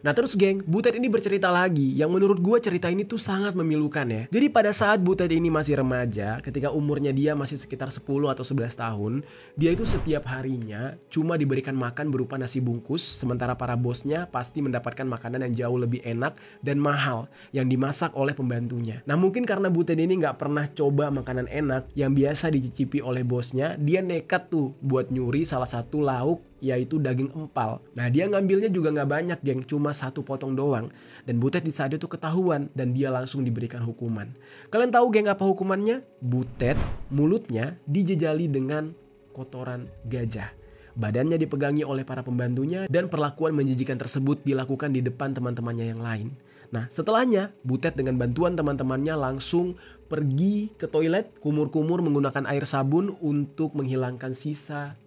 [SPEAKER 1] Nah terus geng, Butet ini bercerita lagi yang menurut gue cerita ini tuh sangat memilukan ya. Jadi pada saat Butet ini masih remaja, ketika umurnya dia masih sekitar 10 atau 11 tahun, dia itu setiap harinya cuma diberikan makan berupa nasi bungkus, sementara para bosnya pasti mendapatkan makanan yang jauh lebih enak dan mahal yang dimasak oleh pembantunya. Nah mungkin karena Butet ini gak pernah coba makanan enak yang biasa dicicipi oleh bosnya, dia nekat tuh buat nyuri salah satu lauk yaitu daging empal. Nah dia ngambilnya juga gak banyak geng, cuma 1 potong doang. Dan Butet di saat itu ketahuan dan dia langsung diberikan hukuman. Kalian tahu geng apa hukumannya? Butet mulutnya dijejali dengan kotoran gajah. Badannya dipegangi oleh para pembantunya dan perlakuan menjijikan tersebut dilakukan di depan teman-temannya yang lain. Nah setelahnya Butet dengan bantuan teman-temannya langsung pergi ke toilet, kumur-kumur menggunakan air sabun untuk menghilangkan sisa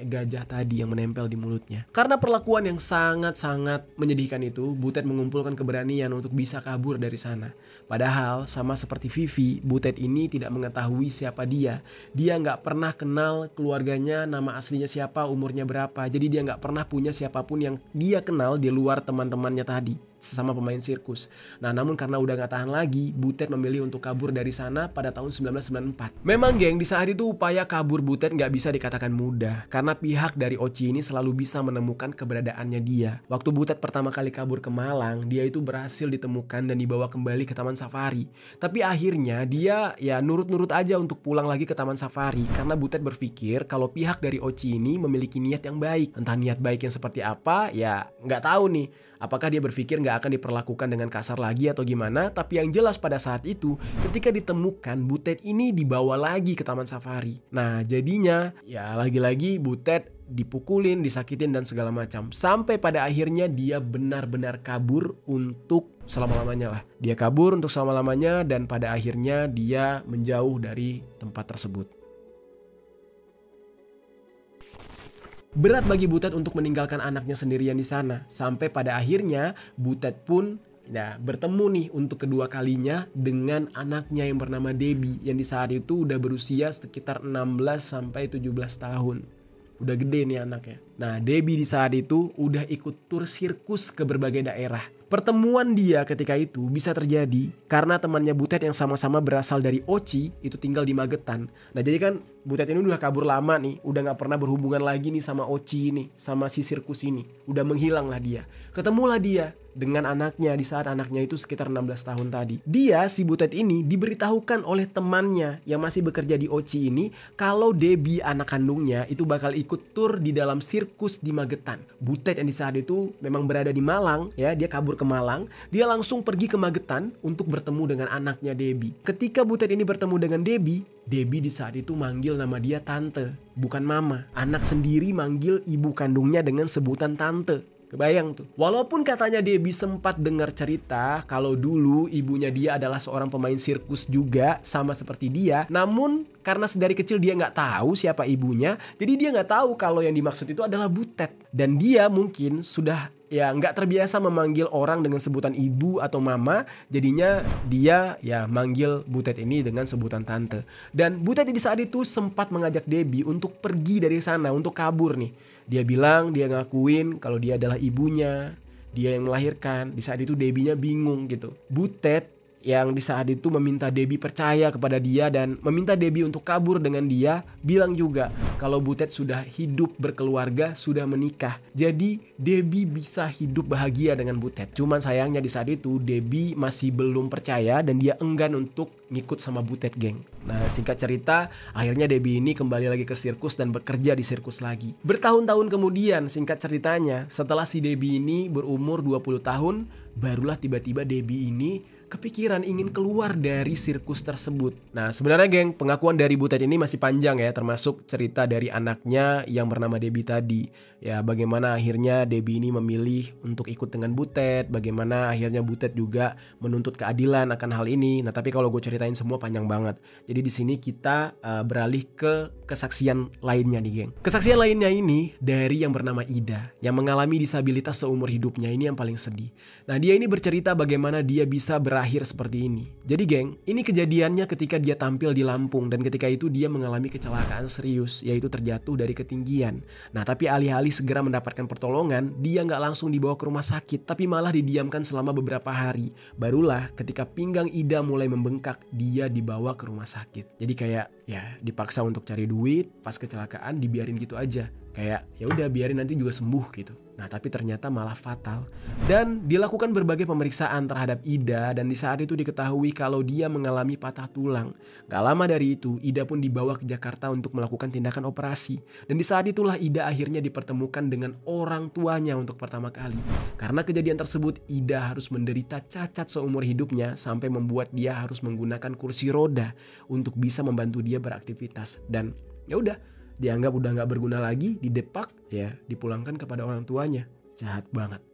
[SPEAKER 1] gajah tadi yang menempel di mulutnya. Karena perlakuan yang sangat-sangat menyedihkan itu, Butet mengumpulkan keberanian untuk bisa kabur dari sana. Padahal sama seperti Vivi, Butet ini tidak mengetahui siapa dia. Dia nggak pernah kenal keluarganya, nama aslinya siapa, umurnya berapa. Jadi dia nggak pernah punya siapapun yang dia kenal di luar teman-temannya tadi, sesama pemain sirkus. Nah namun karena udah gak tahan lagi, Butet memilih untuk kabur dari sana pada tahun 1994. Memang geng, di saat itu upaya kabur Butet gak bisa dikatakan mudah, karena pihak dari Oci ini selalu bisa menemukan keberadaannya dia. Waktu Butet pertama kali kabur ke Malang, dia itu berhasil ditemukan dan dibawa kembali ke Taman Safari. Tapi akhirnya dia ya nurut-nurut aja untuk pulang lagi ke Taman Safari, karena Butet berpikir kalau pihak dari Oci ini memiliki niat yang baik. Entah niat baik yang seperti apa, ya gak tahu nih. Apakah dia berpikir gak akan diperlakukan dengan kasar lagi atau gimana? Tapi yang jelas pada saat itu ketika ditemukan, Butet ini dibawa lagi ke Taman Safari. Nah jadinya ya lagi-lagi Butet dipukulin, disakitin dan segala macam. Sampai pada akhirnya dia benar-benar kabur untuk selama-lamanya lah. Dia kabur untuk selama-lamanya dan pada akhirnya dia menjauh dari tempat tersebut. Berat bagi Butet untuk meninggalkan anaknya sendirian di sana. Sampai pada akhirnya Butet pun bertemu nih untuk kedua kalinya dengan anaknya yang bernama Debbie, yang di saat itu udah berusia sekitar 16 sampai 17 tahun. Udah gede nih anaknya. Nah Debbie di saat itu udah ikut tur sirkus ke berbagai daerah. Pertemuan dia ketika itu bisa terjadi karena temannya Butet yang sama-sama berasal dari Oci itu tinggal di Magetan. Nah jadi kan Butet ini udah kabur lama nih, udah gak pernah berhubungan lagi nih sama Oci ini, sama si sirkus ini. Udah menghilang lah dia. Ketemulah dia dengan anaknya di saat anaknya itu sekitar 16 tahun tadi. Dia, si Butet ini diberitahukan oleh temannya yang masih bekerja di Oci ini kalau Debbie anak kandungnya itu bakal ikut tur di dalam sirkus di Magetan. Butet yang di saat itu memang berada di Malang ya, dia kabur ke Malang, dia langsung pergi ke Magetan untuk bertemu dengan anaknya Debbie. Ketika Butet ini bertemu dengan Debbie di saat itu manggil nama dia tante, bukan mama. Anak sendiri manggil ibu kandungnya dengan sebutan tante. Kebayang tuh. Walaupun katanya Debbie sempat dengar cerita kalau dulu ibunya dia adalah seorang pemain sirkus juga sama seperti dia, namun karena sedari kecil dia nggak tahu siapa ibunya, jadi dia nggak tahu kalau yang dimaksud itu adalah Butet. Dan dia mungkin sudah ya nggak terbiasa memanggil orang dengan sebutan ibu atau mama, jadinya dia ya manggil Butet ini dengan sebutan tante. Dan Butet di saat itu sempat mengajak Debbie untuk pergi dari sana, untuk kabur nih. Dia bilang, dia ngakuin kalau dia adalah ibunya, dia yang melahirkan. Di saat itu Debbie-nya bingung gitu. Butet yang di saat itu meminta Debbie percaya kepada dia dan meminta Debbie untuk kabur dengan dia, bilang juga kalau Butet sudah hidup berkeluarga, sudah menikah. Jadi Debbie bisa hidup bahagia dengan Butet. Cuman sayangnya di saat itu Debbie masih belum percaya dan dia enggan untuk ngikut sama Butet, geng. Nah singkat cerita, akhirnya Debbie ini kembali lagi ke sirkus dan bekerja di sirkus lagi. Bertahun-tahun kemudian, singkat ceritanya, setelah si Debbie ini berumur 20 tahun, barulah tiba-tiba Debbie ini kepikiran ingin keluar dari sirkus tersebut. Nah sebenarnya geng, pengakuan dari Butet ini masih panjang ya, termasuk cerita dari anaknya yang bernama Debbie tadi. Ya bagaimana akhirnya Debbie ini memilih untuk ikut dengan Butet, bagaimana akhirnya Butet juga menuntut keadilan akan hal ini. Nah tapi kalau gue ceritain semua panjang banget. Jadi di sini kita beralih ke kesaksian lainnya nih geng. Kesaksian lainnya ini dari yang bernama Ida, yang mengalami disabilitas seumur hidupnya. Ini yang paling sedih. Nah dia ini bercerita bagaimana dia bisa berada berakhir seperti ini. Jadi geng, ini kejadiannya ketika dia tampil di Lampung dan ketika itu dia mengalami kecelakaan serius, yaitu terjatuh dari ketinggian. Nah tapi alih-alih segera mendapatkan pertolongan, dia nggak langsung dibawa ke rumah sakit, tapi malah didiamkan selama beberapa hari. Barulah ketika pinggang Ida mulai membengkak, dia dibawa ke rumah sakit. Jadi kayak ya dipaksa untuk cari duit, pas kecelakaan dibiarin gitu aja. Kayak ya udah biarin nanti juga sembuh gitu. Nah tapi ternyata malah fatal. Dan dilakukan berbagai pemeriksaan terhadap Ida dan di saat itu diketahui kalau dia mengalami patah tulang. Gak lama dari itu Ida pun dibawa ke Jakarta untuk melakukan tindakan operasi. Dan di saat itulah Ida akhirnya dipertemukan dengan orang tuanya untuk pertama kali. Karena kejadian tersebut Ida harus menderita cacat seumur hidupnya sampai membuat dia harus menggunakan kursi roda untuk bisa membantu dia beraktivitas. Dan ya udah, dianggap udah nggak berguna lagi, didepak, ya dipulangkan kepada orang tuanya. Jahat banget.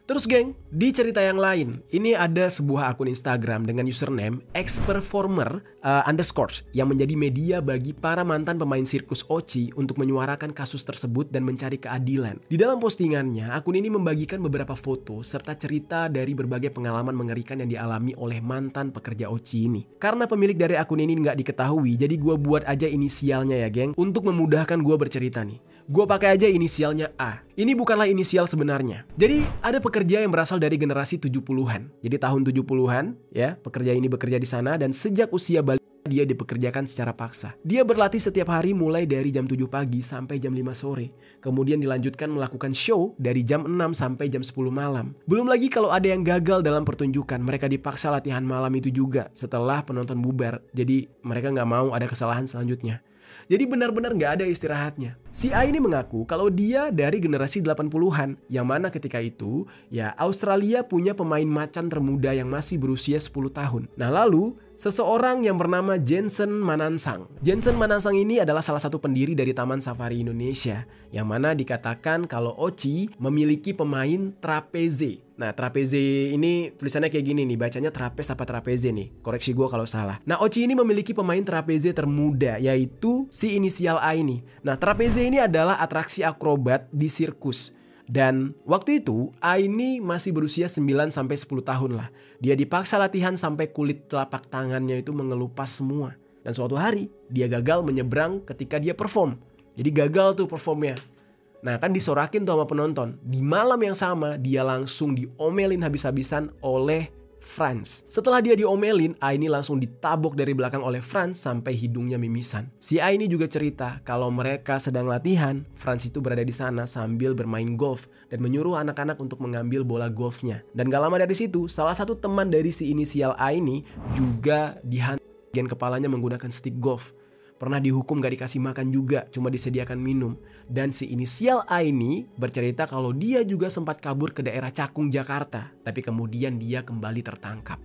[SPEAKER 1] Terus geng, di cerita yang lain, ini ada sebuah akun Instagram dengan username _experformer_ yang menjadi media bagi para mantan pemain sirkus Ochi untuk menyuarakan kasus tersebut dan mencari keadilan. Di dalam postingannya, akun ini membagikan beberapa foto serta cerita dari berbagai pengalaman mengerikan yang dialami oleh mantan pekerja Ochi ini. Karena pemilik dari akun ini nggak diketahui, jadi gue buat aja inisialnya ya geng, untuk memudahkan gue bercerita nih. Gue pakai aja inisialnya A. Ini bukanlah inisial sebenarnya. Jadi ada pekerja yang berasal dari generasi 70-an. Jadi tahun 70-an ya, pekerja ini bekerja di sana dan sejak usia balita dia dipekerjakan secara paksa. Dia berlatih setiap hari mulai dari jam 7 pagi sampai jam 5 sore. Kemudian dilanjutkan melakukan show dari jam 6 sampai jam 10 malam. Belum lagi kalau ada yang gagal dalam pertunjukan, mereka dipaksa latihan malam itu juga setelah penonton bubar. Jadi mereka nggak mau ada kesalahan selanjutnya. Jadi benar-benar nggak ada istirahatnya. Si A ini mengaku kalau dia dari generasi 80-an, yang mana ketika itu ya Australia punya pemain macan termuda yang masih berusia 10 tahun. Nah lalu seseorang yang bernama Jensen Manansang. Jensen Manansang ini adalah salah satu pendiri dari Taman Safari Indonesia, yang mana dikatakan kalau Ochi memiliki pemain trapeze. Nah trapeze ini tulisannya kayak gini nih, bacanya trapez apa trapeze nih, koreksi gue kalau salah. Nah Ochi ini memiliki pemain trapeze termuda, yaitu si inisial A ini. Nah trapeze ini adalah atraksi akrobat di sirkus. Dan waktu itu A ini masih berusia 9-10 tahun lah. Dia dipaksa latihan sampai kulit telapak tangannya itu mengelupas semua. Dan suatu hari dia gagal menyeberang ketika dia perform. Jadi gagal tuh performnya. Nah kan disorakin tuh sama penonton. Di malam yang sama dia langsung diomelin habis-habisan oleh Franz. Setelah dia diomelin, A ini langsung ditabok dari belakang oleh Franz sampai hidungnya mimisan. Si A ini juga cerita kalau mereka sedang latihan, Franz itu berada di sana sambil bermain golf dan menyuruh anak-anak untuk mengambil bola golfnya. Dan gak lama dari situ, salah satu teman dari si inisial A ini juga dihantam bagian kepalanya menggunakan stick golf. Pernah dihukum gak dikasih makan juga, cuma disediakan minum. Dan si inisial A ini bercerita kalau dia juga sempat kabur ke daerah Cakung, Jakarta. Tapi kemudian dia kembali tertangkap.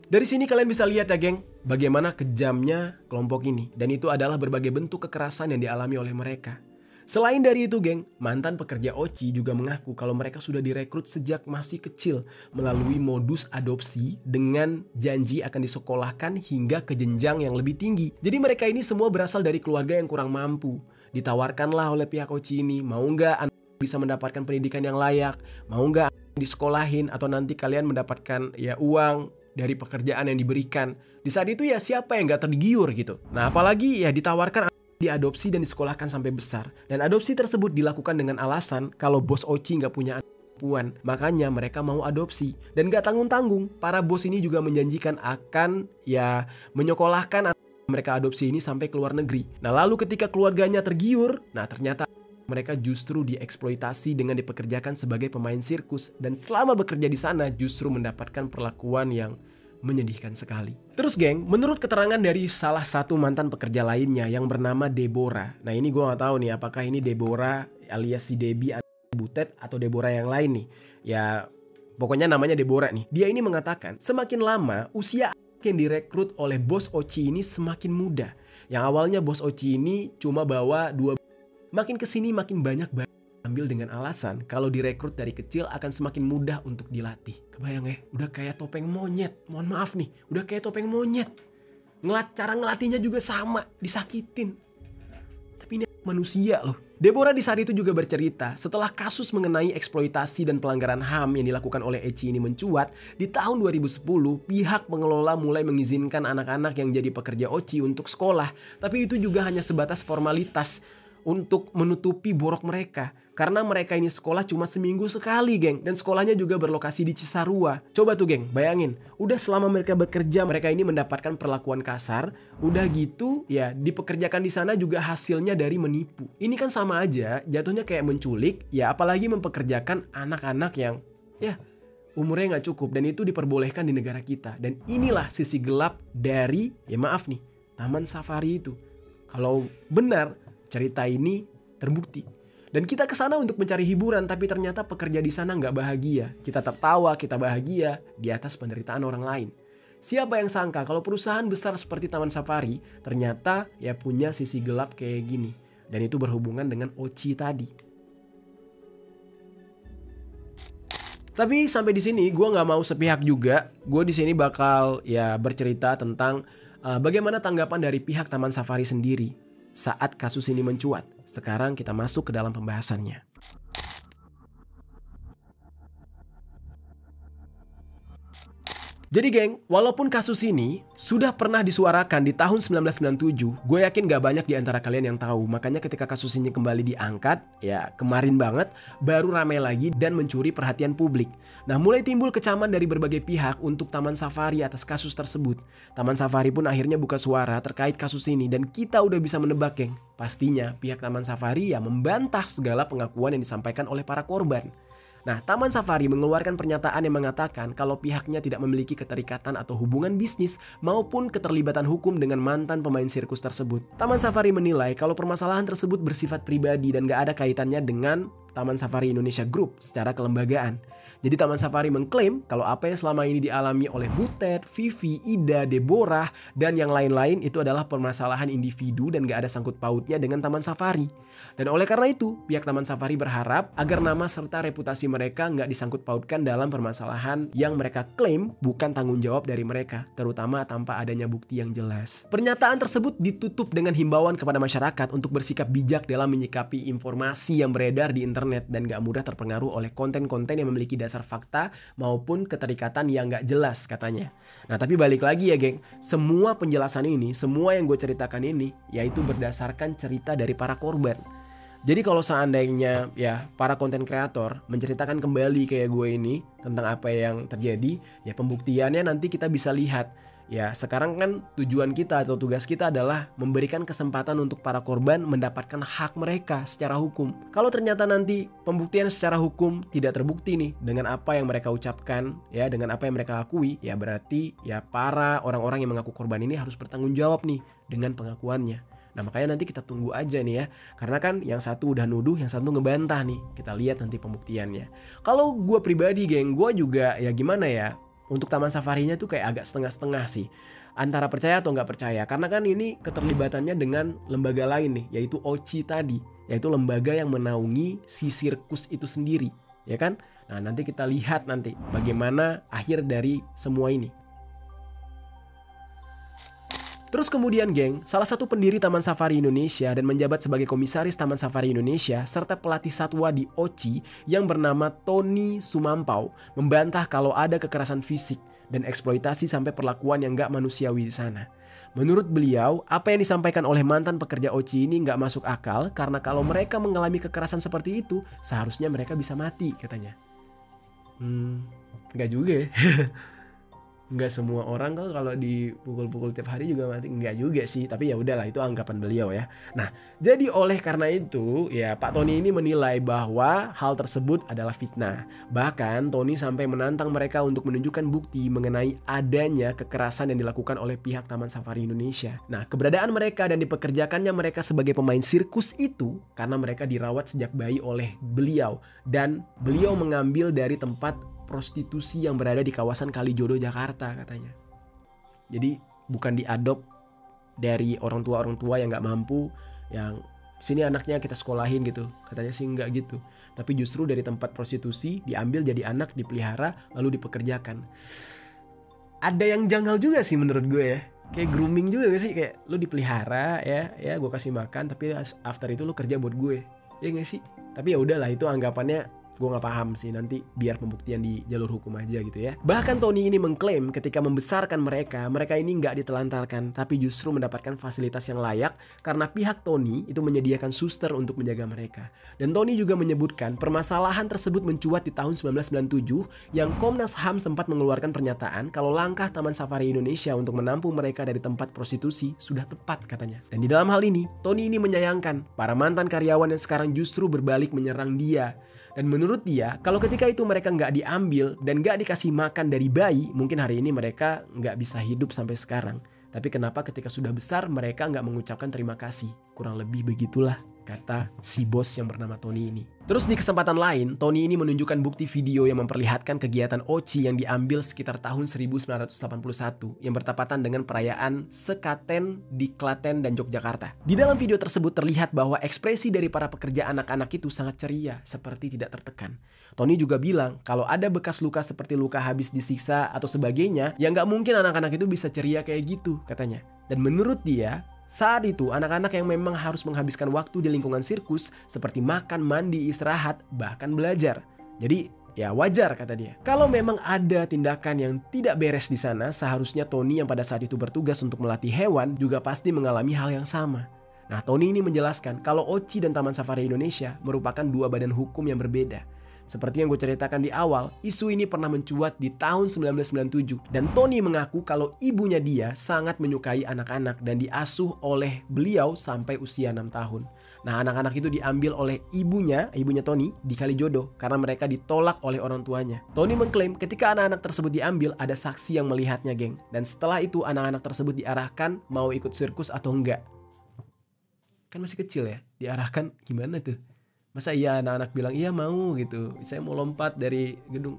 [SPEAKER 1] Dari sini kalian bisa lihat ya geng, bagaimana kejamnya kelompok ini. Dan itu adalah berbagai bentuk kekerasan yang dialami oleh mereka. Selain dari itu geng, mantan pekerja Ochi juga mengaku kalau mereka sudah direkrut sejak masih kecil melalui modus adopsi dengan janji akan disekolahkan hingga ke jenjang yang lebih tinggi. Jadi mereka ini semua berasal dari keluarga yang kurang mampu. Ditawarkanlah oleh pihak Ochi ini, mau nggak anak bisa mendapatkan pendidikan yang layak, mau nggak disekolahin atau nanti kalian mendapatkan ya uang dari pekerjaan yang diberikan. Di saat itu ya siapa yang nggak tergiur gitu. Nah apalagi ya ditawarkan diadopsi dan disekolahkan sampai besar. Dan adopsi tersebut dilakukan dengan alasan kalau bos Ochi nggak punya anak perempuan, makanya mereka mau adopsi. Dan gak tanggung-tanggung, para bos ini juga menjanjikan akan ya menyekolahkan anak mereka adopsi ini sampai ke luar negeri. Nah lalu ketika keluarganya tergiur, nah ternyata mereka justru dieksploitasi dengan dipekerjakan sebagai pemain sirkus. Dan selama bekerja di sana justru mendapatkan perlakuan yang menyedihkan sekali. Terus geng, menurut keterangan dari salah satu mantan pekerja lainnya yang bernama Deborah. Nah ini gue gak tahu nih apakah ini Deborah alias si Debbie Butet atau Deborah yang lain nih. Ya pokoknya namanya Deborah nih. Dia ini mengatakan semakin lama usia yang direkrut oleh bos Ochi ini semakin muda. Yang awalnya bos Ochi ini cuma bawa 2. Makin kesini makin banyak ambil dengan alasan kalau direkrut dari kecil akan semakin mudah untuk dilatih. Kebayang ya, udah kayak topeng monyet. Mohon maaf nih, udah kayak topeng monyet. Cara ngelatihnya juga sama, disakitin. Tapi ini manusia loh. Deborah di saat itu juga bercerita, setelah kasus mengenai eksploitasi dan pelanggaran HAM yang dilakukan oleh Eci ini mencuat, di tahun 2010 pihak pengelola mulai mengizinkan anak-anak yang jadi pekerja Oci untuk sekolah. Tapi itu juga hanya sebatas formalitas untuk menutupi borok mereka. Karena mereka ini sekolah cuma seminggu sekali, geng. Dan sekolahnya juga berlokasi di Cisarua. Coba tuh, geng, bayangin. Udah selama mereka bekerja, mereka ini mendapatkan perlakuan kasar. Udah gitu, ya dipekerjakan di sana juga hasilnya dari menipu. Ini kan sama aja, jatuhnya kayak menculik. Ya apalagi mempekerjakan anak-anak yang, ya umurnya nggak cukup. Dan itu diperbolehkan di negara kita. Dan inilah sisi gelap dari, ya maaf nih, Taman Safari itu. Kalau benar, cerita ini terbukti. Dan kita ke sana untuk mencari hiburan, tapi ternyata pekerja di sana nggak bahagia. Kita tertawa, kita bahagia di atas penderitaan orang lain. Siapa yang sangka kalau perusahaan besar seperti Taman Safari ternyata ya punya sisi gelap kayak gini. Dan itu berhubungan dengan Oci tadi. Tapi sampai di sini gue nggak mau sepihak juga. Gue di sini bakal ya bercerita tentang bagaimana tanggapan dari pihak Taman Safari sendiri saat kasus ini mencuat. Sekarang kita masuk ke dalam pembahasannya. Jadi geng, walaupun kasus ini sudah pernah disuarakan di tahun 1997, gue yakin gak banyak di antara kalian yang tahu. Makanya ketika kasus ini kembali diangkat, ya kemarin banget, baru ramai lagi dan mencuri perhatian publik. Nah, mulai timbul kecaman dari berbagai pihak untuk Taman Safari atas kasus tersebut. Taman Safari pun akhirnya buka suara terkait kasus ini dan kita udah bisa menebak, geng. Pastinya pihak Taman Safari ya membantah segala pengakuan yang disampaikan oleh para korban. Nah, Taman Safari mengeluarkan pernyataan yang mengatakan kalau pihaknya tidak memiliki keterikatan atau hubungan bisnis maupun keterlibatan hukum dengan mantan pemain sirkus tersebut. Taman Safari menilai kalau permasalahan tersebut bersifat pribadi dan gak ada kaitannya dengan Taman Safari Indonesia Group secara kelembagaan. Jadi Taman Safari mengklaim kalau apa yang selama ini dialami oleh Butet, Vivi, Ida, Deborah, dan yang lain-lain itu adalah permasalahan individu dan gak ada sangkut pautnya dengan Taman Safari. Dan oleh karena itu, pihak Taman Safari berharap agar nama serta reputasi mereka nggak disangkut pautkan dalam permasalahan yang mereka klaim bukan tanggung jawab dari mereka, terutama tanpa adanya bukti yang jelas. Pernyataan tersebut ditutup dengan himbauan kepada masyarakat untuk bersikap bijak dalam menyikapi informasi yang beredar di internet dan gak mudah terpengaruh oleh konten-konten yang memiliki dasar fakta maupun keterikatan yang gak jelas katanya. Nah tapi balik lagi ya geng, semua penjelasan ini, semua yang gue ceritakan ini yaitu berdasarkan cerita dari para korban. Jadi kalau seandainya ya para konten kreator menceritakan kembali kayak gue ini tentang apa yang terjadi, ya pembuktiannya nanti kita bisa lihat. Ya sekarang kan tujuan kita atau tugas kita adalah memberikan kesempatan untuk para korban mendapatkan hak mereka secara hukum. Kalau ternyata nanti pembuktian secara hukum tidak terbukti nih dengan apa yang mereka ucapkan, ya dengan apa yang mereka akui, ya berarti ya para orang-orang yang mengaku korban ini harus bertanggung jawab nih dengan pengakuannya. Nah makanya nanti kita tunggu aja nih ya. Karena kan yang satu udah nuduh, yang satu ngebantah nih. Kita lihat nanti pembuktiannya. Kalau gue pribadi geng, gue juga ya gimana ya. Untuk Taman Safarinya tuh kayak agak setengah-setengah sih. Antara percaya atau nggak percaya. Karena kan ini keterlibatannya dengan lembaga lain nih. Yaitu Oci tadi. Yaitu lembaga yang menaungi si sirkus itu sendiri. Ya kan? Nah nanti kita lihat nanti bagaimana akhir dari semua ini. Terus kemudian geng, salah satu pendiri Taman Safari Indonesia dan menjabat sebagai komisaris Taman Safari Indonesia serta pelatih satwa di Oci yang bernama Tony Sumampau membantah kalau ada kekerasan fisik dan eksploitasi sampai perlakuan yang gak manusiawi di sana. Menurut beliau, apa yang disampaikan oleh mantan pekerja Oci ini gak masuk akal karena kalau mereka mengalami kekerasan seperti itu, seharusnya mereka bisa mati katanya. Gak juga ya. Nggak semua orang kalau dipukul-pukul tiap hari juga mati, nggak juga sih, tapi ya udahlah itu anggapan beliau ya. Nah jadi oleh karena itu ya Pak Tony ini menilai bahwa hal tersebut adalah fitnah. Bahkan Tony sampai menantang mereka untuk menunjukkan bukti mengenai adanya kekerasan yang dilakukan oleh pihak Taman Safari Indonesia. Nah keberadaan mereka dan dipekerjakannya mereka sebagai pemain sirkus itu karena mereka dirawat sejak bayi oleh beliau dan beliau mengambil dari tempat prostitusi yang berada di kawasan Kalijodo Jakarta katanya. Jadi bukan diadop dari orang tua yang nggak mampu, yang sini anaknya kita sekolahin gitu, katanya sih nggak gitu. Tapi justru dari tempat prostitusi diambil jadi anak, dipelihara lalu dipekerjakan. Ada yang janggal juga sih menurut gue ya. Kayak grooming juga gak sih, kayak lu dipelihara ya gue kasih makan tapi after itu lu kerja buat gue. Ya nggak sih? Tapi ya udahlah, itu anggapannya gue nggak paham sih, nanti biar pembuktian di jalur hukum aja gitu ya. Bahkan Tony ini mengklaim ketika membesarkan mereka ini nggak ditelantarkan, tapi justru mendapatkan fasilitas yang layak karena pihak Tony itu menyediakan suster untuk menjaga mereka. Dan Tony juga menyebutkan permasalahan tersebut mencuat di tahun 1997 yang Komnas HAM sempat mengeluarkan pernyataan kalau langkah Taman Safari Indonesia untuk menampung mereka dari tempat prostitusi sudah tepat katanya. Dan di dalam hal ini, Tony ini menyayangkan para mantan karyawan yang sekarang justru berbalik menyerang dia. Dan menurut dia, kalau ketika itu mereka nggak diambil dan nggak dikasih makan dari bayi, mungkin hari ini mereka nggak bisa hidup sampai sekarang. Tapi kenapa ketika sudah besar mereka nggak mengucapkan terima kasih? Kurang lebih begitulah kata si bos yang bernama Tony ini. Terus di kesempatan lain, Tony ini menunjukkan bukti video yang memperlihatkan kegiatan Oci yang diambil sekitar tahun 1981 yang bertepatan dengan perayaan Sekaten di Klaten dan Yogyakarta. Di dalam video tersebut terlihat bahwa ekspresi dari para pekerja anak-anak itu sangat ceria, seperti tidak tertekan. Tony juga bilang kalau ada bekas luka seperti luka habis disiksa atau sebagainya, ya nggak mungkin anak-anak itu bisa ceria kayak gitu katanya. Dan menurut dia, saat itu anak-anak yang memang harus menghabiskan waktu di lingkungan sirkus seperti makan, mandi, istirahat, bahkan belajar. Jadi ya wajar kata dia. Kalau memang ada tindakan yang tidak beres di sana, seharusnya Tony yang pada saat itu bertugas untuk melatih hewan juga pasti mengalami hal yang sama. Nah, Tony ini menjelaskan kalau Oci dan Taman Safari Indonesia merupakan dua badan hukum yang berbeda. Seperti yang gue ceritakan di awal, isu ini pernah mencuat di tahun 1997 dan Tony mengaku kalau ibunya dia sangat menyukai anak-anak dan diasuh oleh beliau sampai usia 6 tahun. Nah, anak-anak itu diambil oleh ibunya Tony di Kalijodo karena mereka ditolak oleh orang tuanya. Tony mengklaim ketika anak-anak tersebut diambil ada saksi yang melihatnya, geng. Dan setelah itu anak-anak tersebut diarahkan mau ikut sirkus atau enggak. Kan masih kecil ya, diarahkan gimana tuh? Masa iya anak-anak bilang iya mau gitu, saya mau lompat dari gedung.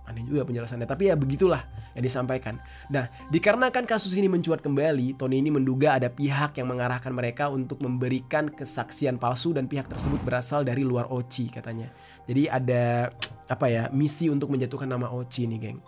[SPEAKER 1] Aneh juga penjelasannya, tapi ya begitulah yang disampaikan. Nah, dikarenakan kasus ini mencuat kembali, Tony ini menduga ada pihak yang mengarahkan mereka untuk memberikan kesaksian palsu dan pihak tersebut berasal dari luar Oci katanya. Jadi ada misi untuk menjatuhkan nama Oci nih, geng.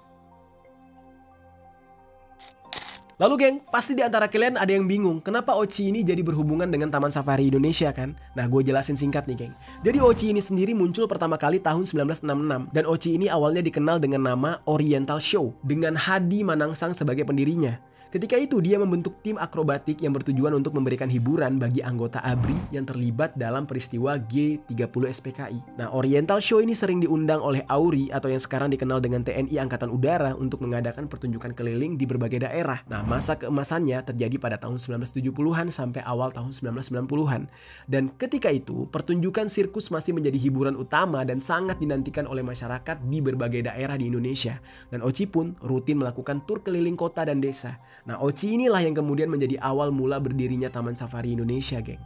[SPEAKER 1] Lalu geng, pasti di antara kalian ada yang bingung kenapa Oci ini jadi berhubungan dengan Taman Safari Indonesia kan? Nah, gue jelasin singkat nih geng. Jadi Oci ini sendiri muncul pertama kali tahun 1966 dan Oci ini awalnya dikenal dengan nama Oriental Show dengan Hadi Manangsang sebagai pendirinya. Ketika itu dia membentuk tim akrobatik yang bertujuan untuk memberikan hiburan bagi anggota ABRI yang terlibat dalam peristiwa G30 SPKI. Nah, Oriental Show ini sering diundang oleh AURI atau yang sekarang dikenal dengan TNI Angkatan Udara untuk mengadakan pertunjukan keliling di berbagai daerah. Nah, masa keemasannya terjadi pada tahun 1970-an sampai awal tahun 1990-an. Dan ketika itu, pertunjukan sirkus masih menjadi hiburan utama dan sangat dinantikan oleh masyarakat di berbagai daerah di Indonesia. Dan Oci pun rutin melakukan tur keliling kota dan desa. Nah, Oci inilah yang kemudian menjadi awal mula berdirinya Taman Safari Indonesia, geng.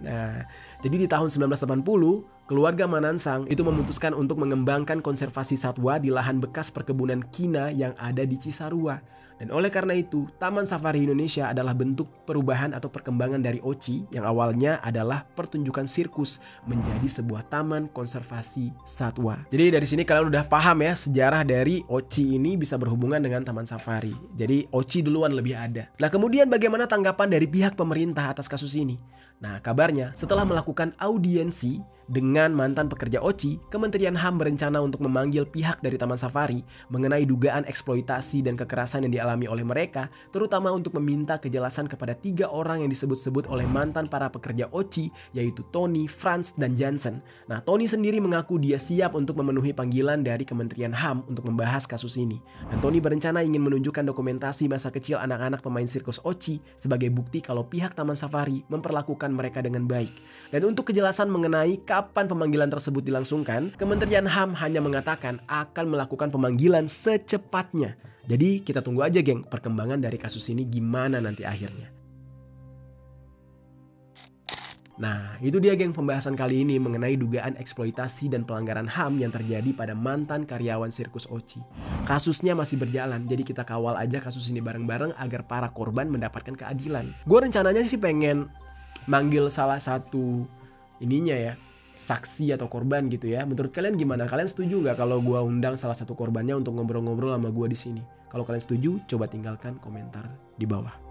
[SPEAKER 1] Nah, jadi di tahun 1980, keluarga Manansang itu memutuskan untuk mengembangkan konservasi satwa di lahan bekas perkebunan Kina yang ada di Cisarua. Dan oleh karena itu, Taman Safari Indonesia adalah bentuk perubahan atau perkembangan dari Oci yang awalnya adalah pertunjukan sirkus menjadi sebuah taman konservasi satwa. Jadi dari sini kalian udah paham ya sejarah dari Oci ini bisa berhubungan dengan Taman Safari. Jadi Oci duluan lebih ada. Nah, kemudian bagaimana tanggapan dari pihak pemerintah atas kasus ini? Nah, kabarnya setelah melakukan audiensi dengan mantan pekerja Oci, Kementerian HAM berencana untuk memanggil pihak dari Taman Safari mengenai dugaan eksploitasi dan kekerasan yang dialami oleh mereka, terutama untuk meminta kejelasan kepada 3 orang yang disebut-sebut oleh mantan para pekerja Oci, yaitu Tony, Franz, dan Jansen. Nah, Tony sendiri mengaku dia siap untuk memenuhi panggilan dari Kementerian HAM untuk membahas kasus ini. Dan Tony berencana ingin menunjukkan dokumentasi masa kecil anak-anak pemain sirkus Oci sebagai bukti kalau pihak Taman Safari memperlakukan mereka dengan baik. Dan untuk kejelasan mengenai kapan pemanggilan tersebut dilangsungkan, Kementerian HAM hanya mengatakan akan melakukan pemanggilan secepatnya. Jadi kita tunggu aja geng perkembangan dari kasus ini gimana nanti akhirnya. Nah, itu dia geng pembahasan kali ini mengenai dugaan eksploitasi dan pelanggaran HAM yang terjadi pada mantan karyawan sirkus Oci. Kasusnya masih berjalan, jadi kita kawal aja kasus ini bareng-bareng agar para korban mendapatkan keadilan. Gue rencananya sih pengen manggil salah satu saksi atau korban gitu ya. Menurut kalian gimana? Kalian setuju nggak kalau gue undang salah satu korbannya untuk ngobrol-ngobrol sama gue di sini? Kalau kalian setuju, coba tinggalkan komentar di bawah.